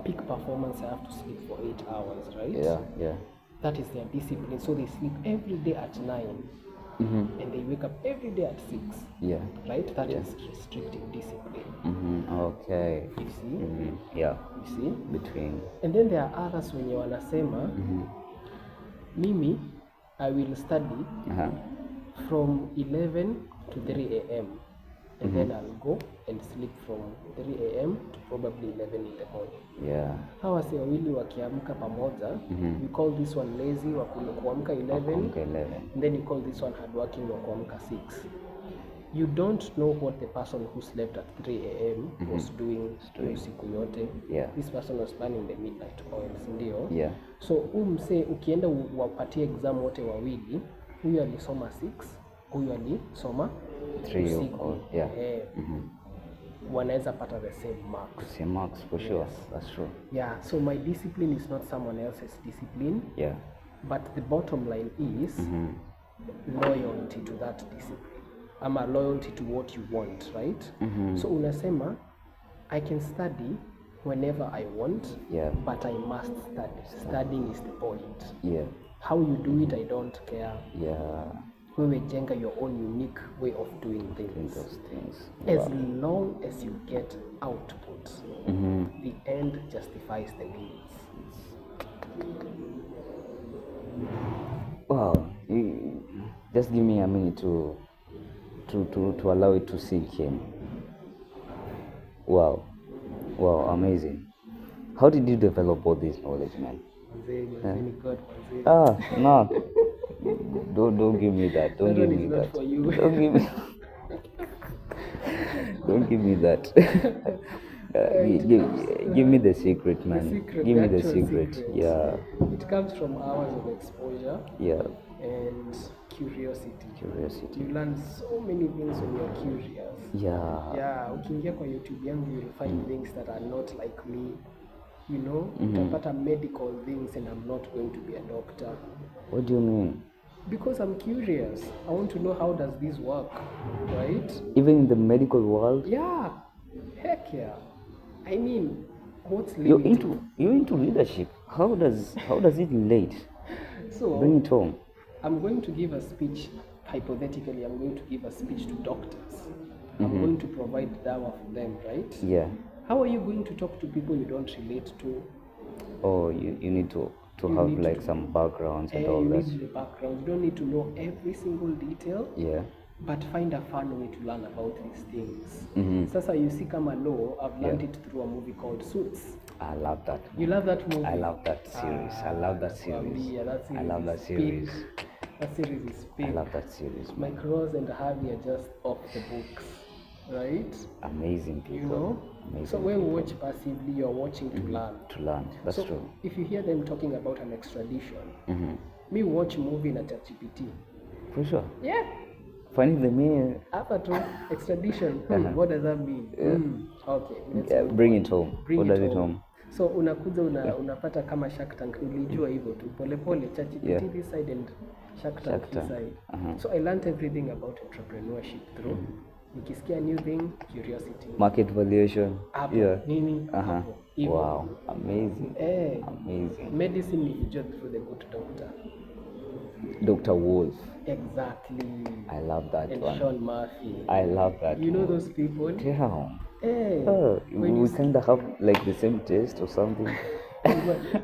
peak performance, I have to sleep for 8 hours, right? Yeah. That is their discipline. So they sleep every day at 9 and they wake up every day at 6. Yeah. Right? That is restrictive discipline. Okay. You see? Yeah. You see? Between. And then there are others wenye wanasema mimi I will study from 11 to 3 a.m. and then I'll go and sleep from 3 a.m. to probably 11 in the morning. Yeah. Hawa si wawili wakiamka pamoja, you call this one lazy wa kuamka 11, and then you call this one hardworking wa kuamka 6. You don't know what the person who slept at 3 a.m. was doing usiku yote. Yeah. This person was planning the midnight oils, ndio. Yeah. So mse ukienda wapatie exam wote wawili, huyu alisoma 6, huyu alisoma 3 usiku. or yeah. Wanaweza pata the same marks. Same marks for sure. That's true. Yeah, so my discipline is not someone else's discipline. Yeah. But the bottom line is loyalty to that discipline. Ama loyalty to what you want, right? So unasema, I can study whenever I want, but I must study. Studying is the point. Yeah. How you do it, I don't care. Yeah. Wewe jenga your own unique way of doing things. Those things. As long as you get output, the end justifies the means. Wow. Just give me a minute to allow it to sink in. Wow, amazing. How did you develop all this knowledge, man? No. Don't give me that. Don't give me that. Don't give me that. Give me the secret, man. Give me the secret. Yeah. It comes from hours of exposure. Yeah. And curiosity. Curiosity. You learn so many things when you're curious. Yeah. Yeah. Ukiingia kwa YouTube yangu, you'll find things that are not like me. You know, utapata medical things, and I'm not going to be a doctor. What do you mean? Because I'm curious. I want to know how does this work, right? Even in the medical world? Yeah. Heck yeah. I mean, what's limiting? You're into leadership. How does it relate? So bring it home. I'm going to give a speech. Hypothetically, I'm going to give a speech to doctors. I'm going to provide dawa for them, right? Yeah. How are you going to talk to people you don't relate to? Oh, you need to have like some backgrounds and all that. You need the background. You don't need to know every single detail. Yeah. But find a fun way to learn about these things. Sasa you see kama law, I've learned it through a movie called Suits. I love that movie. You love that movie? I love that series. I love that series. I love that series. That series is big. I love that series. Mike Ross and Harvey are just off the books, right? Amazing people. You know? Amazing so when you watch passively, you're watching to learn. To learn. That's so true. If you hear them talking about an extradition, me watch movie na ChatGPT. For sure. Yeah. Finding the meaning. After extradition, what does that mean? Okay. Bring it home. What does it home? So unakuja unapata kama Shark Tank, nilijua hivyo tu pole ChatGPT this side and Shark Tank this side. So I learned everything about entrepreneurship through nikisikia new thing, curiosity. Market valuation. Nini? Wow, amazing. Amazing. Medicine nilijua through the good doctor. Dr. Wolf. Exactly. I love that and one. And Sean Murphy. I love that. You know those people? Yeah. We kind of have like the same taste or something.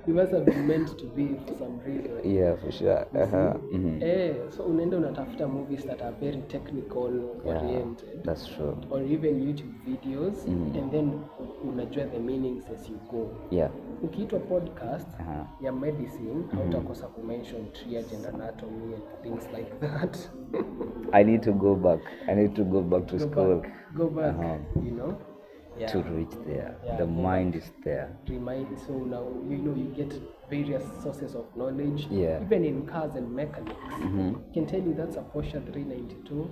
You must have been meant to be for some reason. Yeah, for sure. So unaenda unatafuta movies that are very technical oriented. That's true. Or even YouTube videos, and then unajua the meanings as you go. Yeah. Ukiitwa podcast ya medicine, hautakosa kumention triage and anatomy and things like that. I need to go back. to school. Go back. You know. To reach there. The mind is there. So now you get various sources of knowledge, Yeah. even in cars and mechanics. I can tell you that's a Porsche 392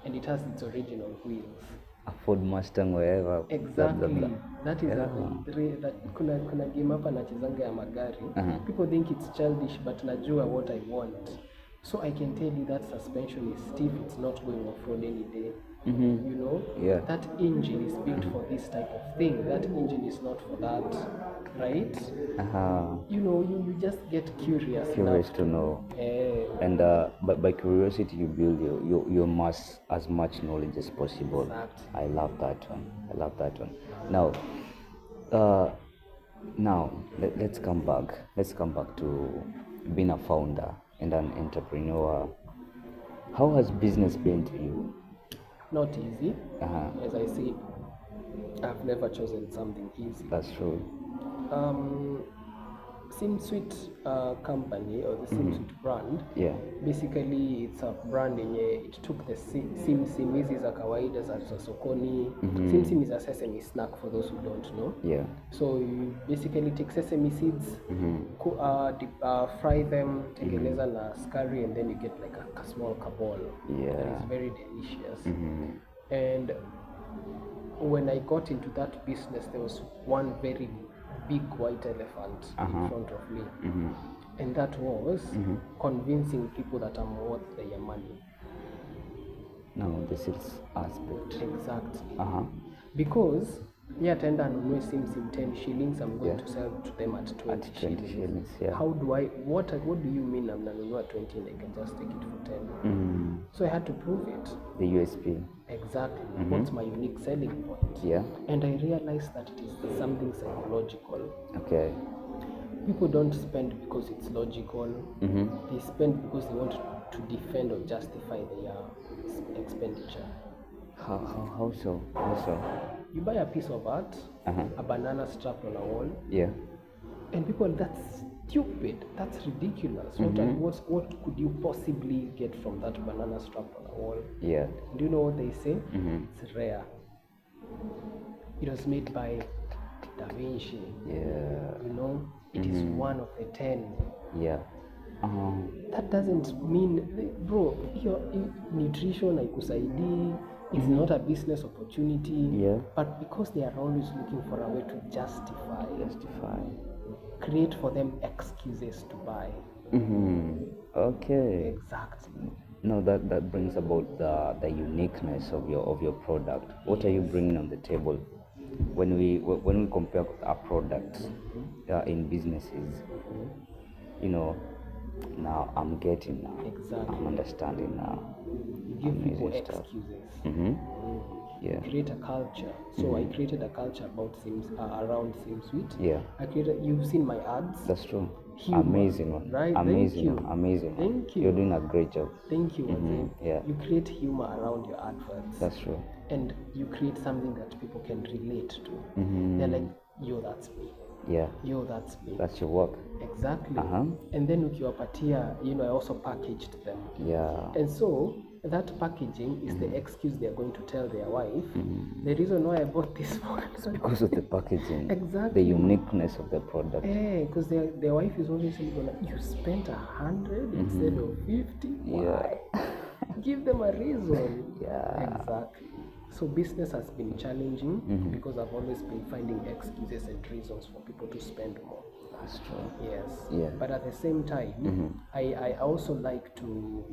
and it has its original wheels. A Ford Mustang, wherever. Exactly. That is Yeah. that kuna game hapa nachezanga ya magari. People think it's childish, but najua what I want. So I can tell you that suspension is stiff, it's not going off-road any day. You know? Yeah. That engine is built for this type of thing. That engine is not for that. Right? You know, you just get curious enough To know. And by curiosity, you build your mass as much knowledge as possible. Exactly. I love that one. Now, let's come back. Let's come back to being a founder and an entrepreneur. How has business been to you? Not easy. As I said, I've never chosen something easy. That's true. SimSuite company or the SimSuite brand, basically it's a brand it took the sim hizi za kawaida za sokoni. Sim is a sesame snack for those who don't know. So you basically take sesame seeds, fry them, tengeneza na scurry, and then you get like a small kabol. It's very delicious. And when I got into that business, there was one very big white elephant in front of me, and that was convincing people that I'm worth their money. No, the sales aspect. Exactly. Because tenda anunue sim 10 shillings, I'm going to sell to them at 20 shillings. How do I, what do you mean I'm nanunua 20 and I can just take it for 10? So I had to prove it. The USP. Exactly. What's my unique selling point? And I realized that it is something psychological. Okay. People don't spend because it's logical. They spend because they want to defend or justify their expenditure. How so? You buy a piece of art, a banana strapped on a wall. And people, that's stupid. That's ridiculous. What could you possibly get from that banana strapped on a wall? Do you know what they say? It's rare. It was made by Da Vinci. You know, it is one of the 10. That doesn't mean, bro, your nutrition haikusaidii. It's not a business opportunity. But because they are always looking for a way to justify, create for them excuses to buy. Okay. Exactly. No, that brings about the uniqueness of your product. What are you bringing on the table? When we compare our products in businesses, you know, now I'm getting now. Exactly. I'm understanding now. You give people excuses. Create a culture. So I created a culture about around SimSuite. I created. You've seen my ads. That's true. Humor, amazing one. Right? Amazing. Thank you. You're doing a great job. Thank you. You create humor around your adverts. That's true. And you create something that people can relate to. They're like, yo, that's me. Yo, that's me. That's your work. Exactly. And then ukiwapatia, I also packaged them. And so that packaging is the excuse they're going to tell their wife. The reason why I bought this one is because of the packaging. Exactly. The uniqueness of the product. Because their wife is always saying, you spent 100 instead of 50. Why? Give them a reason. Exactly. So business has been challenging because I've always been finding excuses and reasons for people to spend more. That's true. Yes. But at the same time, I also like to,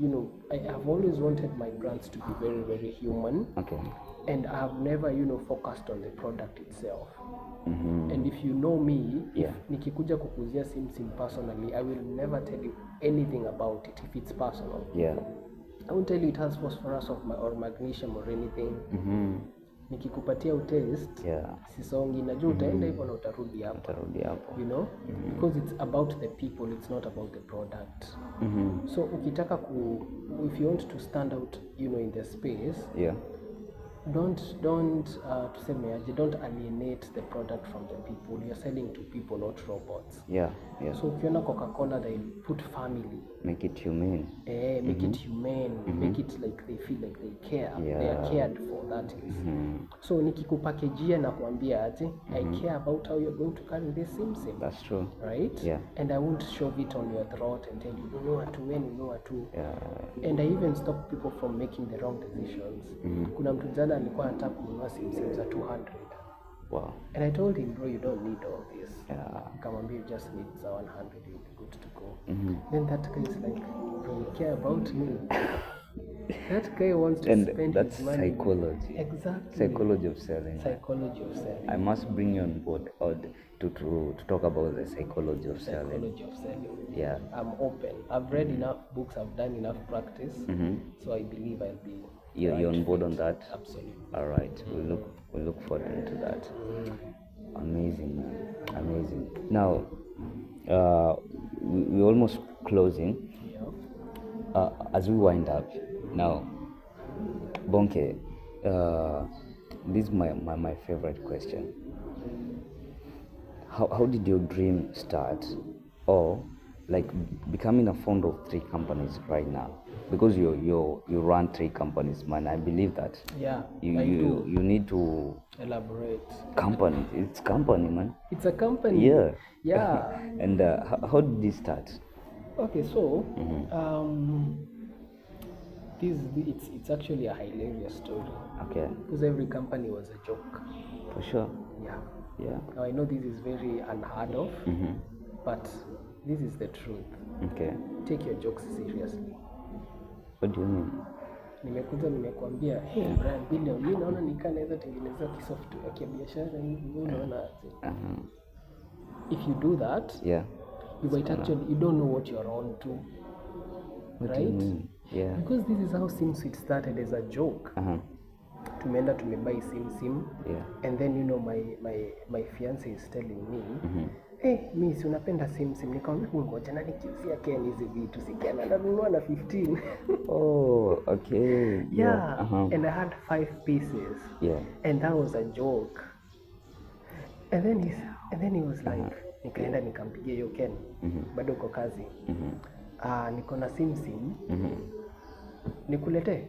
I have always wanted my brands to be very, very human. Okay. And I have never, focused on the product itself. And if you know me, if nikikuja kukuzia sim personally, I will never tell you anything about it if it's personal. I won't tell you it has phosphorus or magnesium or anything. Nikikupatia utaste, sisongi, najua utaenda hivyo na utarudi hapo. Because it's about the people, it's not about the product. So ukitaka if you want to stand out, in the space, tuseme aje, don't alienate the product from the people. You're selling to people, not robots. Yeah, yeah. So ukiona Coca-Cola, they put family, Make it humane. make it humane, make it like they feel like they care, they are cared for, that is. So nikikupackagea na kuambia aje, I care about how you're going to carry this sim. That's true. Right? Yeah. And I won't shove it on your throat and tell you, you know what to when, you know what to. Yeah. And I even stop people from making the wrong decisions. Kuna mtu jana alikuwa anataka kununua sim za 200. Wow. And I told him, bro, you don't need all this. Yeah. Nikamwambia, you just need the 100, you'll be good to go. Then that guy is like, bro, you care about me. That guy wants to spend that's his money. psychology. Exactly. Psychology of selling. Psychology of selling. I must bring you on board to talk about the psychology of selling. Psychology of selling. Yeah. I'm open. I've read enough books. I've done enough practice. So I believe I'll be. You're on board on that? Absolutely. All right. We'll look forward into that. Amazing, man. Amazing. Now, we're almost closing. Yeah. As we wind up, now, Bonnke, this is my favorite question. How did your dream start, or like becoming a founder of 3 companies right now? Because you run 3 companies, man. I believe that. Yeah. You need to elaborate. Company. It's company, man. It's a company. Yeah. Yeah. And how did this start? Okay, so it's actually a hilarious story. Okay. Because every company was a joke. For sure. Yeah. Yeah. Now I know this is very unheard of, but this is the truth. Okay. Take your jokes seriously. What do you mean? Nimekuambia, hey Brian Billion, mimi naona nikaa naweza tengeneza kisoftware ya biashara hivi, unaona aje? If you do that, yeah, you might actually, you don't know what you're on to. What right? do you mean? Yeah. Because this is how SimSuite started, as a joke. Tumeenda tumebuy sim, yeah, and then you know my fiance is telling me, hey, mi si unapenda sim, nikamwambia ngoja na nikiuzia Ken hizi vitu, si Ken ananunua na 15. Oh, okay. Yeah. And I had 5 pieces. Yeah. And that was a joke. And then he was like, nikaenda nikampigia hiyo Ken, bado uko kazi. Niko na sim, nikulete.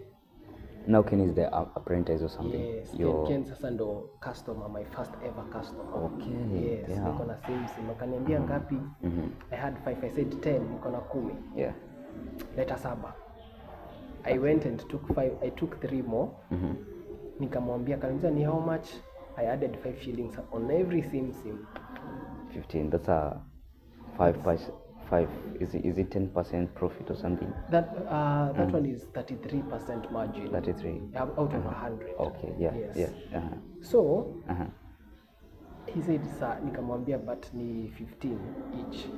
Now Ken is the apprentice or something? Yes, Ken sasa ndo customer, my first ever customer. Okay. Yes, yeah. niko na sim, akaniambia ngapi? I had 5, I said 10, niko na 10. Yeah. Leta 7. I went and took 5, I took 3 more. Nikamwambia, kaniambia ni how much? I added 5 shillings on every sim. 15, that's a 5, is it 10% profit or something? That one is 33% margin. 33 out of 100. Okay, yeah. Yes. Yeah. So he said, sir, nikamwambia but ni 15 each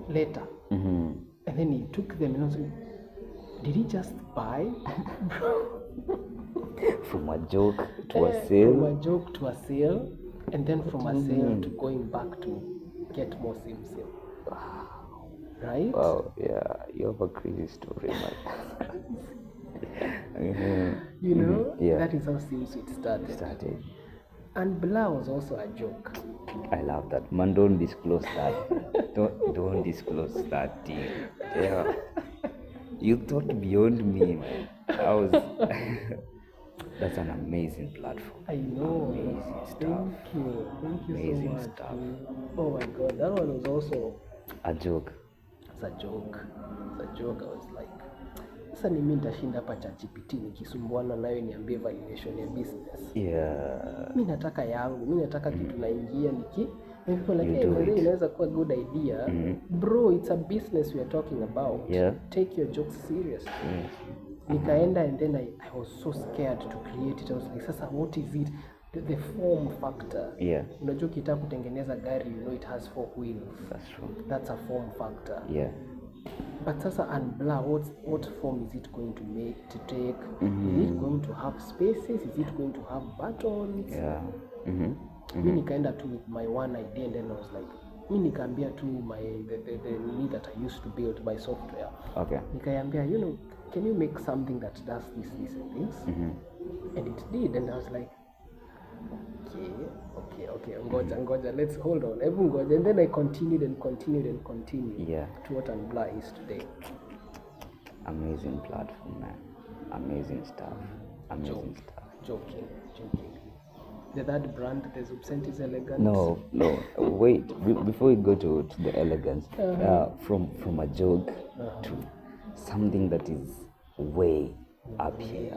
later. And then he took them and I was like, did he just buy? From a joke to a sale? From a joke to a sale, and then from a sale to going back to get more sim. Right? Wow, yeah, you have a crazy story, man. You know, yeah. that is how SimSuite started. And Blah was also a joke. I love that. Man, don't disclose that. don't disclose that deal. Yeah. You thought beyond me, man. That's an amazing platform. I know. Amazing stuff. Thank you Amazing so much. stuff. Oh my God, that one was also a joke. It's a joke. I was like, sasa ni mimi nitashinda hapa ChatGPT nikisumbuana nayo niambie valuation ya business. Yeah. Mimi nataka yangu, mimi nataka kitu naingia and people like, hey, inaweza kuwa good idea. Bro, it's a business we are talking about. Yeah. Take your jokes seriously. Nikaenda and then I was so scared to create it. I was like, sasa what is it? The form factor. Yeah. Unajua ukitaka kutengeneza gari, you know it has 4 wheels. That's true. That's a form factor. Yeah. But sasa Unblah, what form is it going to take? Is it going to have spaces? Is it going to have buttons? Yeah. Mimi nikaenda tu with my one idea and then I was like, mimi nikaambia tu the need that I used to build by software. Okay. Nikaambia, can you make something that does this, and this? And it did, and I was like, okay, ngoja, let's hold on, ngoja. And then I continued Yeah. to what Unbla is today. Amazing platform, man. Amazing stuff. Joking. The third brand, the Zubsent is elegant. No, wait. Before we go to the elegance, from a joke to something that is way up here.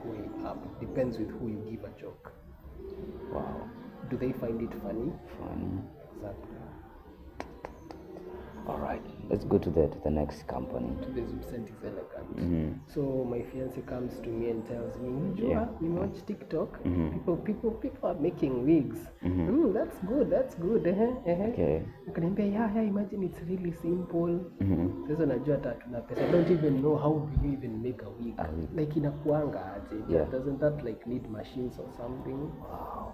Way up. Depends with who you give a joke. Wow. Do they find it funny? Funny. Exactly. All right, let's go to the next company. To the Zubsent is elegant. So my fiance comes to me and tells me, you watch TikTok. People are making wigs. That's good. Okay. Ukaniambia, imagine it's really simple. Sasa najua hata tuna pesa. I don't even know how do you even make a wig. Like inakuanga aje. Doesn't that like need machines or something? Wow.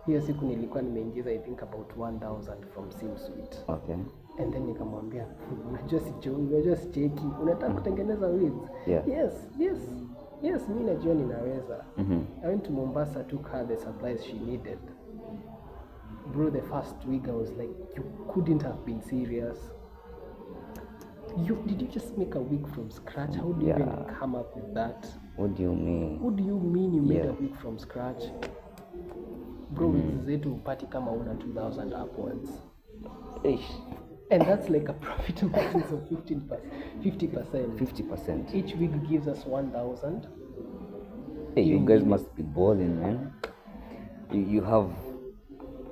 Hiyo siku nilikuwa nimeingiza I think about 1,000 from SimSuite. Okay. And then nikamwambia, unajua sicheki, unataka kutengeneza wigs? Yes, mimi najua ninaweza. I went to Mombasa, took her the supplies she needed. Bro, the first wig I was like, you couldn't have been serious. Did you just make a wig from scratch? How do you even come up with that? What do you mean? What do you mean you made a wig from scratch? Bro, wigs zetu upati kama una 2,000 upwards. Ish. And that's like a profit margin of 50%. 50%. Each wig gives us 1,000. Hey, you guys must be balling, man. You have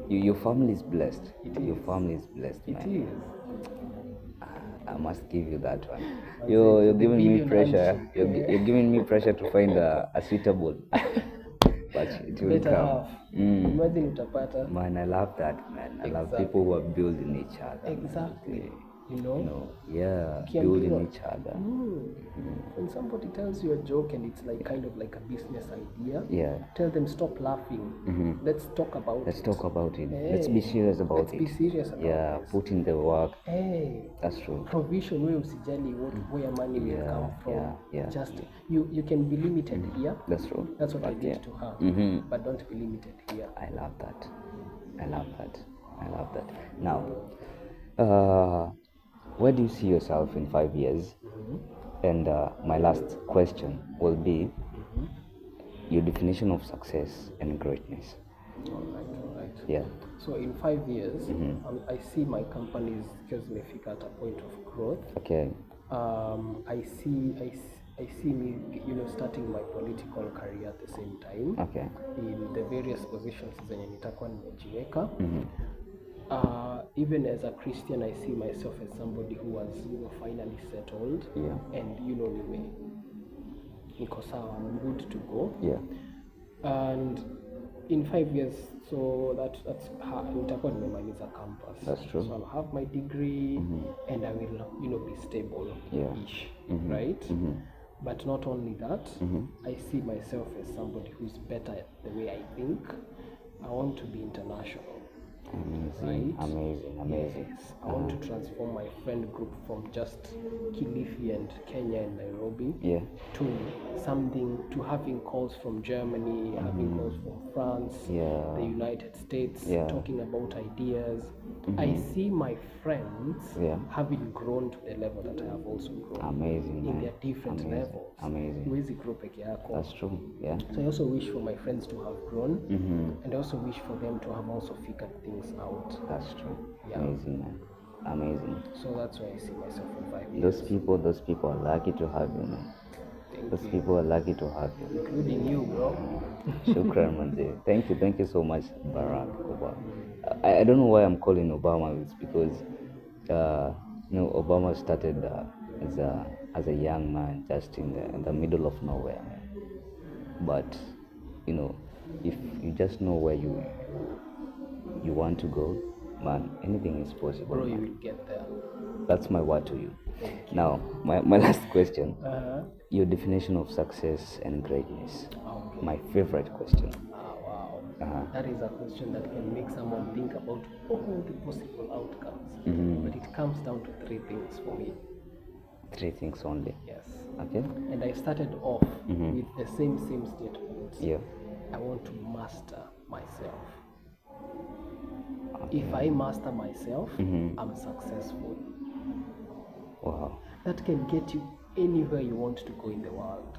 your family is blessed. Your family is blessed, man. It is. I must give you that one. You're giving me pressure. You're giving me pressure to find a suitable. But it will come. Imagine utapata. Man, I love that, man. I love people who are building each other. Exactly. You know? Building each other. When somebody tells you a joke and it's like kind of like a business idea, tell them stop laughing. Let's talk about it. Hey. Let's be serious about it. Let's be serious about it. Put in the work. Hey. That's true. Provision where usijali where money will come from. Just you can be limited here. That's true. That's what I did to her. But don't be limited here. I love that. Now, where do you see yourself in 5 years? And my last question will be your definition of success and greatness. All right. Yeah. So in 5 years, I see my companies because may figure at a point of growth. Okay. I see me, starting my political career at the same time. Okay. In the various positions zenye nitakuwa nimejiweka. Even as a Christian, I see myself as somebody who was, finally settled. And niko sawa, I'm good to go. And in 5 years, so that's nitakuwa nimemaliza campus. That's true. So I'll have my degree and I will, be stable-ish, right? But not only that, I see myself as somebody who's better at the way I think. I want to be international. Amazing. Yes. I want to transform my friend group from just Kilifi and Kenya and Nairobi to having calls from Germany, having calls from France, the United States, talking about ideas. I see my friends having grown to the level that I have also grown. Amazing. In their different levels. Amazing. Huwezi grow peke yako. That's true. Yeah. So I also wish for my friends to have grown, and I also wish for them to have also figured things out. That's true. Amazing, man. Amazing. So that's why I see myself in 5 years. Those people are lucky to have you, man. Those people are lucky to have you. Including you, bro. Shukran, manze. Thank you so much, Baraka. I don't know why I'm calling Obama. It's because, Obama started as a young man, just in the middle of nowhere. But, if you just know where you want to go, man, anything is possible. Bro, you will get there. That's my word to you. Now, my last question. Your definition of success and greatness. Okay. My favorite question. Wow. That is a question that can make someone think about all the possible outcomes. But it comes down to 3 things for me. 3 things only. Yes. Okay. And I started off with the same statement. Yeah. I want to master myself. If I master myself, I'm successful. Wow. That can get you anywhere you want to go in the world.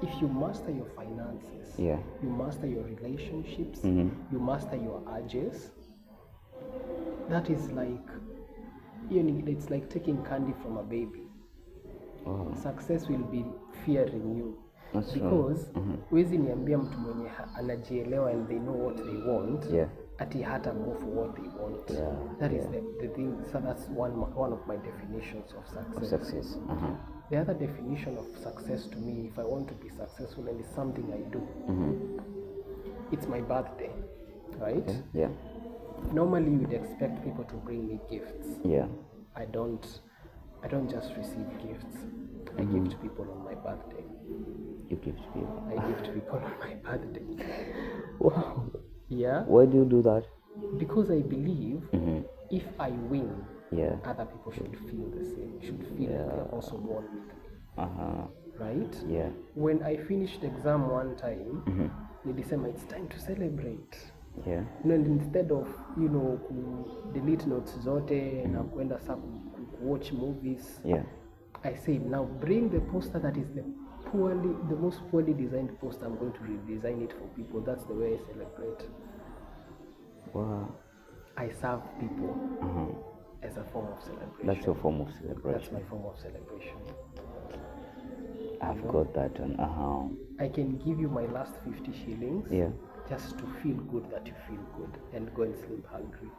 If you master your finances, Yeah. you master your relationships, you master your urges, that is like, it's like taking candy from a baby. Wow. Success will be fearing you. That's Because huwezi niambia mtu mwenye anajielewa and they know what they want, Yeah. ati hata go for what they want. Yeah, That is the thing. So that's one of my definitions of success. Success. The other definition of success to me, if I want to be successful and it's something I do, it's my birthday, right? Okay. Yeah. Normally you'd expect people to bring me gifts. Yeah. I don't just receive gifts. I give to people on my birthday. You give to people. I give to people on my birthday. Wow. Yeah. Why do you do that? Because I believe if I win, Yeah. other people should feel the same. Should feel like they're also won with me. Right? Yeah. When I finished exam one time, nilisema it's time to celebrate. Yeah. And instead of delete notes zote na kwenda watch movies, Yeah. I said now bring the poster that is the most poorly designed poster. I'm going to redesign it for people. That's the way I celebrate. Wow. I serve people as a form of celebration. That's your form of celebration. That's my form of celebration. I've got that one. I can give you my last 50 shillings. Yeah. Just to feel good that you feel good and go and sleep hungry.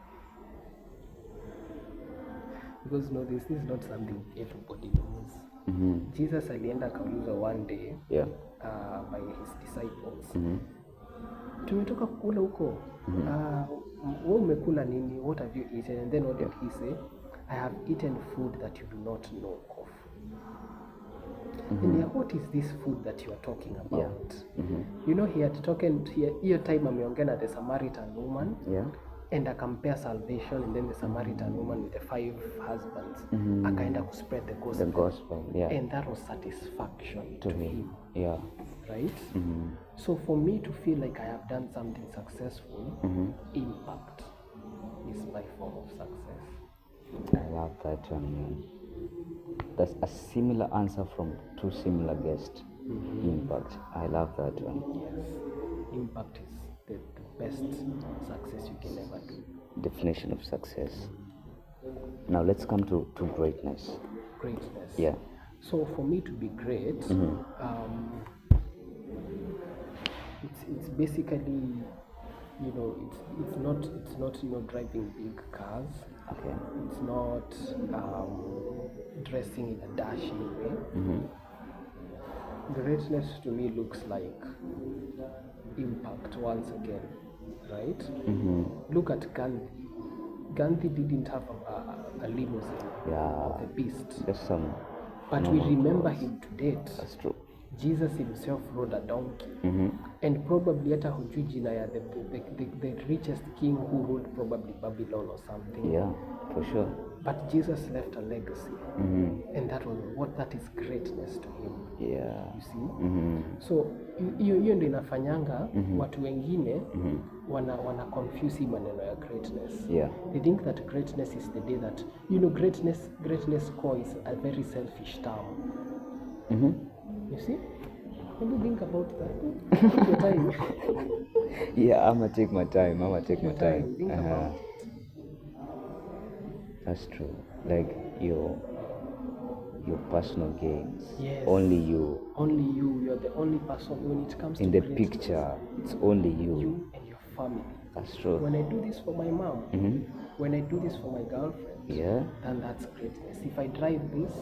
Because this is not something everybody knows. Jesus alienda akaulizwa one day by his disciples. Tumetoka kukula huko. Wewe umekula nini? What have you eaten? And then what did he say? I have eaten food that you do not know of. And what is this food that you are talking about? He had talking here time ameongea na the Samaritan woman. Yeah. And I compare salvation and then the Samaritan woman with the 5 husbands. Akaenda to spread the gospel. The gospel, yeah. And that was satisfaction to him. Yeah. Right? So for me to feel like I have done something successful, impact is my form of success. I love that one, man. That's a similar answer from 2 similar guests. Impact. I love that one. Yes. Impact is the best success you can ever do. Definition of success. Now let's come to greatness. Greatness. Yeah. So for me to be great, it's basically, it's not driving big cars. Okay. It's not dressing in a dashing way. Greatness to me looks like impact once again, right? Look at Gandhi. Gandhi didn't have a limousine, Yeah. the beast. There's some. But we remember him to date. That's true. Jesus himself rode a donkey. And probably hata hujui jina ya the richest king who ruled probably Babylon or something. Yeah, for sure. But Jesus left a legacy. And that is greatness to him. Yeah. You see? So hiyo ndio inafanyanga watu wengine wana confuse hii maneno ya greatness. Yeah. They think that greatness is the day that greatness core is a very selfish term. You see? When you think about that, take your time. Yeah, I'm gonna take my time. Think about it. That's true. Like your personal gains. Yes. Only you. Only you. You're the only person when it comes In to the greatness. picture, it's only you. You and your family. That's true. When I do this for my mom, when I do this for my girlfriend, Yeah. then that's greatness. If I drive this,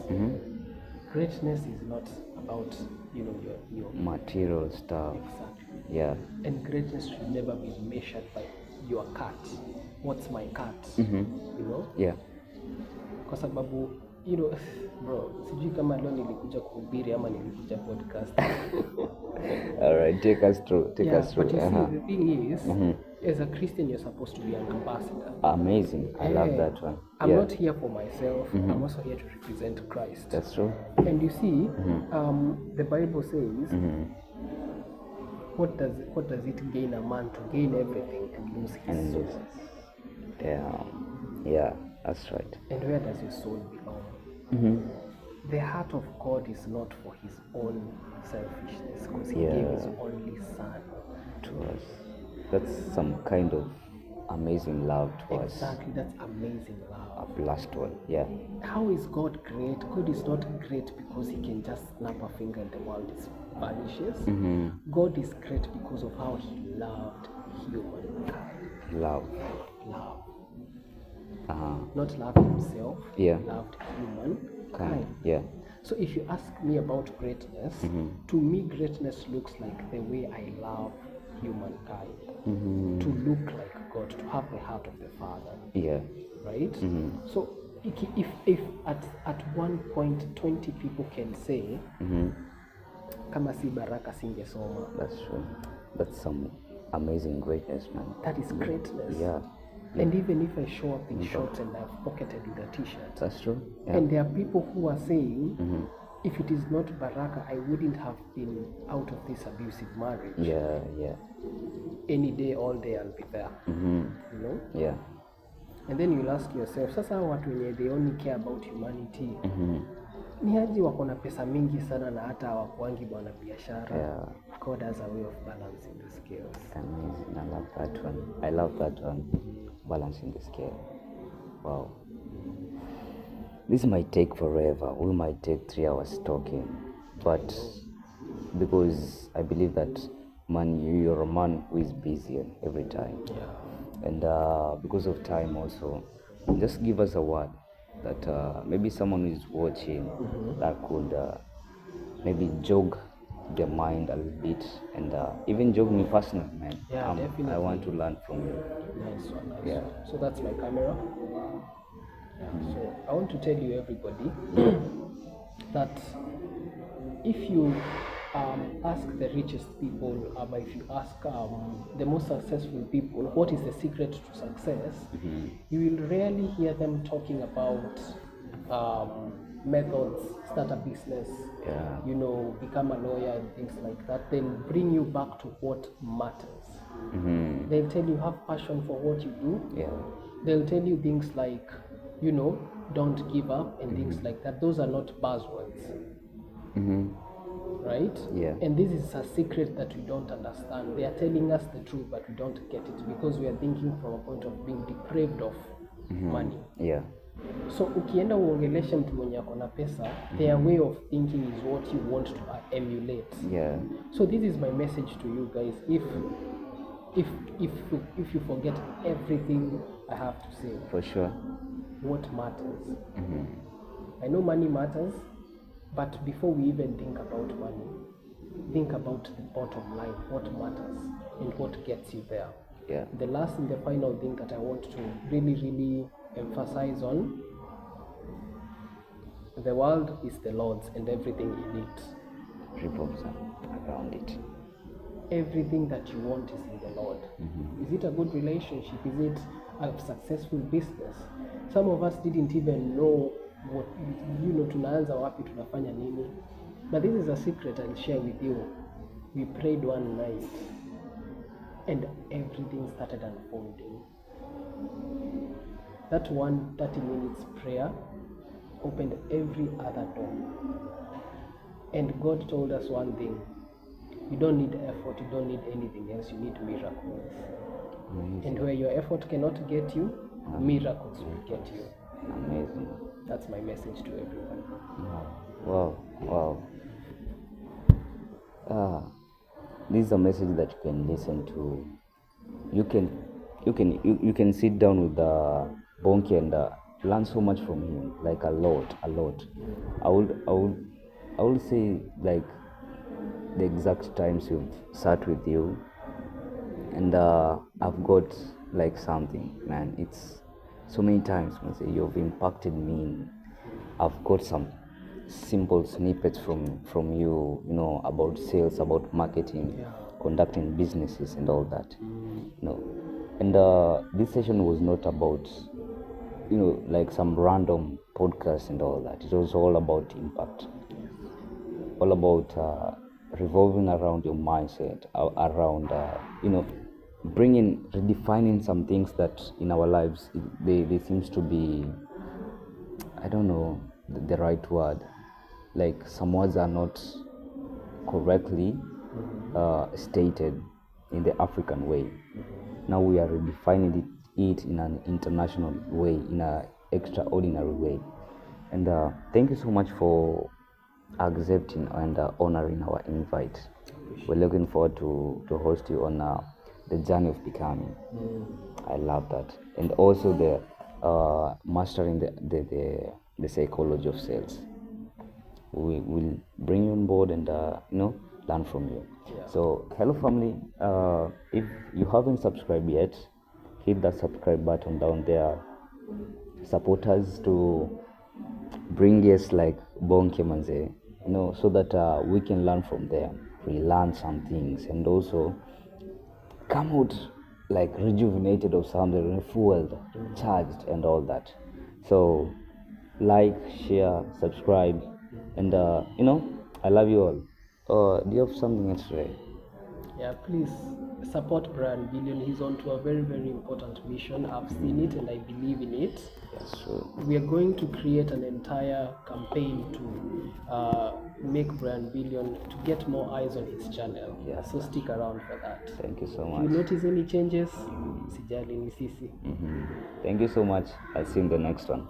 greatness is not about your Material stuff. exactly. Yeah. And greatness should never be measured by your cat. What's my cat? Yeah. Kwa sababu bro, sijui kama leo nilikuja kuhubiri ama nilikuja podcast. All right, take us through. But you see, the thing is, as a Christian, you're supposed to be an ambassador. Amazing. I love that one. I'm Yeah, not here for myself. I'm also here to represent Christ. that's true. And you see, the Bible says, what does it gain a man to gain everything and lose his And soul? this, yeah, that's right. And where does your soul belong? The heart of God is not for his own selfishness, because he gave his only son To us, that's some kind of amazing love to us. Exactly, that's amazing A love. blessed one. Yeah, How is God great? God is not great because he can just snap a finger and the world is vanishes. God is great because of how he loved humankind. love. Love. Uh-huh. Not love himself, Yeah. he loved humankind. Kind. Yeah. So if you ask me about greatness, to me greatness looks like the way I love humankind. To look like God, to have the heart of the Father. Yeah. Right? So if at one point 20 people can say kama si Baraka singesoma, That's true. That's some amazing greatness, man. that is greatness. Yeah. And even if I show up in shorts and I've pocketed with a t-shirt, That's true. Yeah. and there are people who are saying, if it is not Baraka, I wouldn't have been out of this abusive marriage. Yeah. Yeah. Any day, all day, I'll be there. You know? Yeah. And then you'll ask yourself, sasa hao watu wenye they only care about humanity, ni aje wako na pesa mingi sana na hata hawakuangi bwana biashara. Yeah. God has a way of balancing the scales. Amazing. I love that one. I love that one. Balancing the scale. Wow. This might take forever. We might take 3 hours talking, but because I believe that man, you're a man who is busy every time, Yeah. and because of time also, just give us a word that maybe someone who is watching that could maybe jog their mind a little bit, and even jog me personally, man. Yeah, definitely. I want to learn from you. Nice one. Nice Yeah. one. So that's my camera. Yeah. So I want to tell you, everybody, that if you ask the richest people, if you ask the most successful people, what is the secret to success, you will rarely hear them talking about methods, start a business, Yeah. you know, become a lawyer and things like that. They'll bring you back to what matters. They'll tell you have passion for what you do. Yeah. They'll tell you things like, you know, don't give up and things like that. Those are not buzzwords, right? Yeah. And this is a secret that we don't understand. They are telling us the truth, but we don't get it because we are thinking from a point of being deprived of money. Yeah. So ukienda uongeleshe mtu mwenye ako na pesa, their way of thinking is what you want to emulate. Yeah. So this is my message to you guys. If you forget everything I have to say, For sure. what matters? I know money matters, but before we even think about money, think about the bottom line, what matters and what gets you there. Yeah. The last and the final thing that I want to really emphasize on, the world is the Lord's and everything in it. Revolves around it. Everything that you want is in the Lord. Is it a good relationship? Is it a successful business? Some of us didn't even know what, you know, tunaanza wapi, tunafanya nini. But this is a secret I'll share with you. We prayed one night and everything started unfolding. That 30 minutes prayer opened every other door. And God told us one thing: you don't need effort, you don't need anything else, you need miracles. Amazing. And where your effort cannot get you, miracles will get you. Amazing. That's my message to everyone. Wow. Wow. This is a message that you can listen to. You can sit down with Bonnke and learn so much from him, like a lot. I would say, like, the exact times we've sat with you, and I've got like something, man. It's so many times, man. Say you've impacted me. I've got some simple snippets from you, you know, about sales, about marketing, conducting businesses, and all that. You know, And this session was not about, like some random podcast and all that. It was all about impact, all about revolving around your mindset, around, bringing, redefining some things that in our lives, they seems to be, I don't know the right word, like some words are not correctly stated in the African way. Now we are redefining it in an international way, in an extraordinary way. And thank you so much for accepting and honoring our invite. We're looking forward to host you on the journey of becoming. I love that. And also the mastering the psychology of sales. We will bring you on board and learn from you. Yeah. So hello family, if you haven't subscribed yet, hit that subscribe button down there. Support us to bring guests like Bonnke-Ceo, so that we can learn from them. We learn some things and also come out like rejuvenated or something, refueled, charged, and all that. So, like, share, subscribe, and I love you all. Do you have something else to say? Yeah, please support Brian Billion. He's on to a very, very important mission. I've seen it and I believe in it. Yes, sure. We are going to create an entire campaign to make Brian Billion to get more eyes on his channel. Yeah. So stick around for that. Thank you so If much. you notice any changes, sijali ni sisi. Thank you so much. I'll see you in the next one.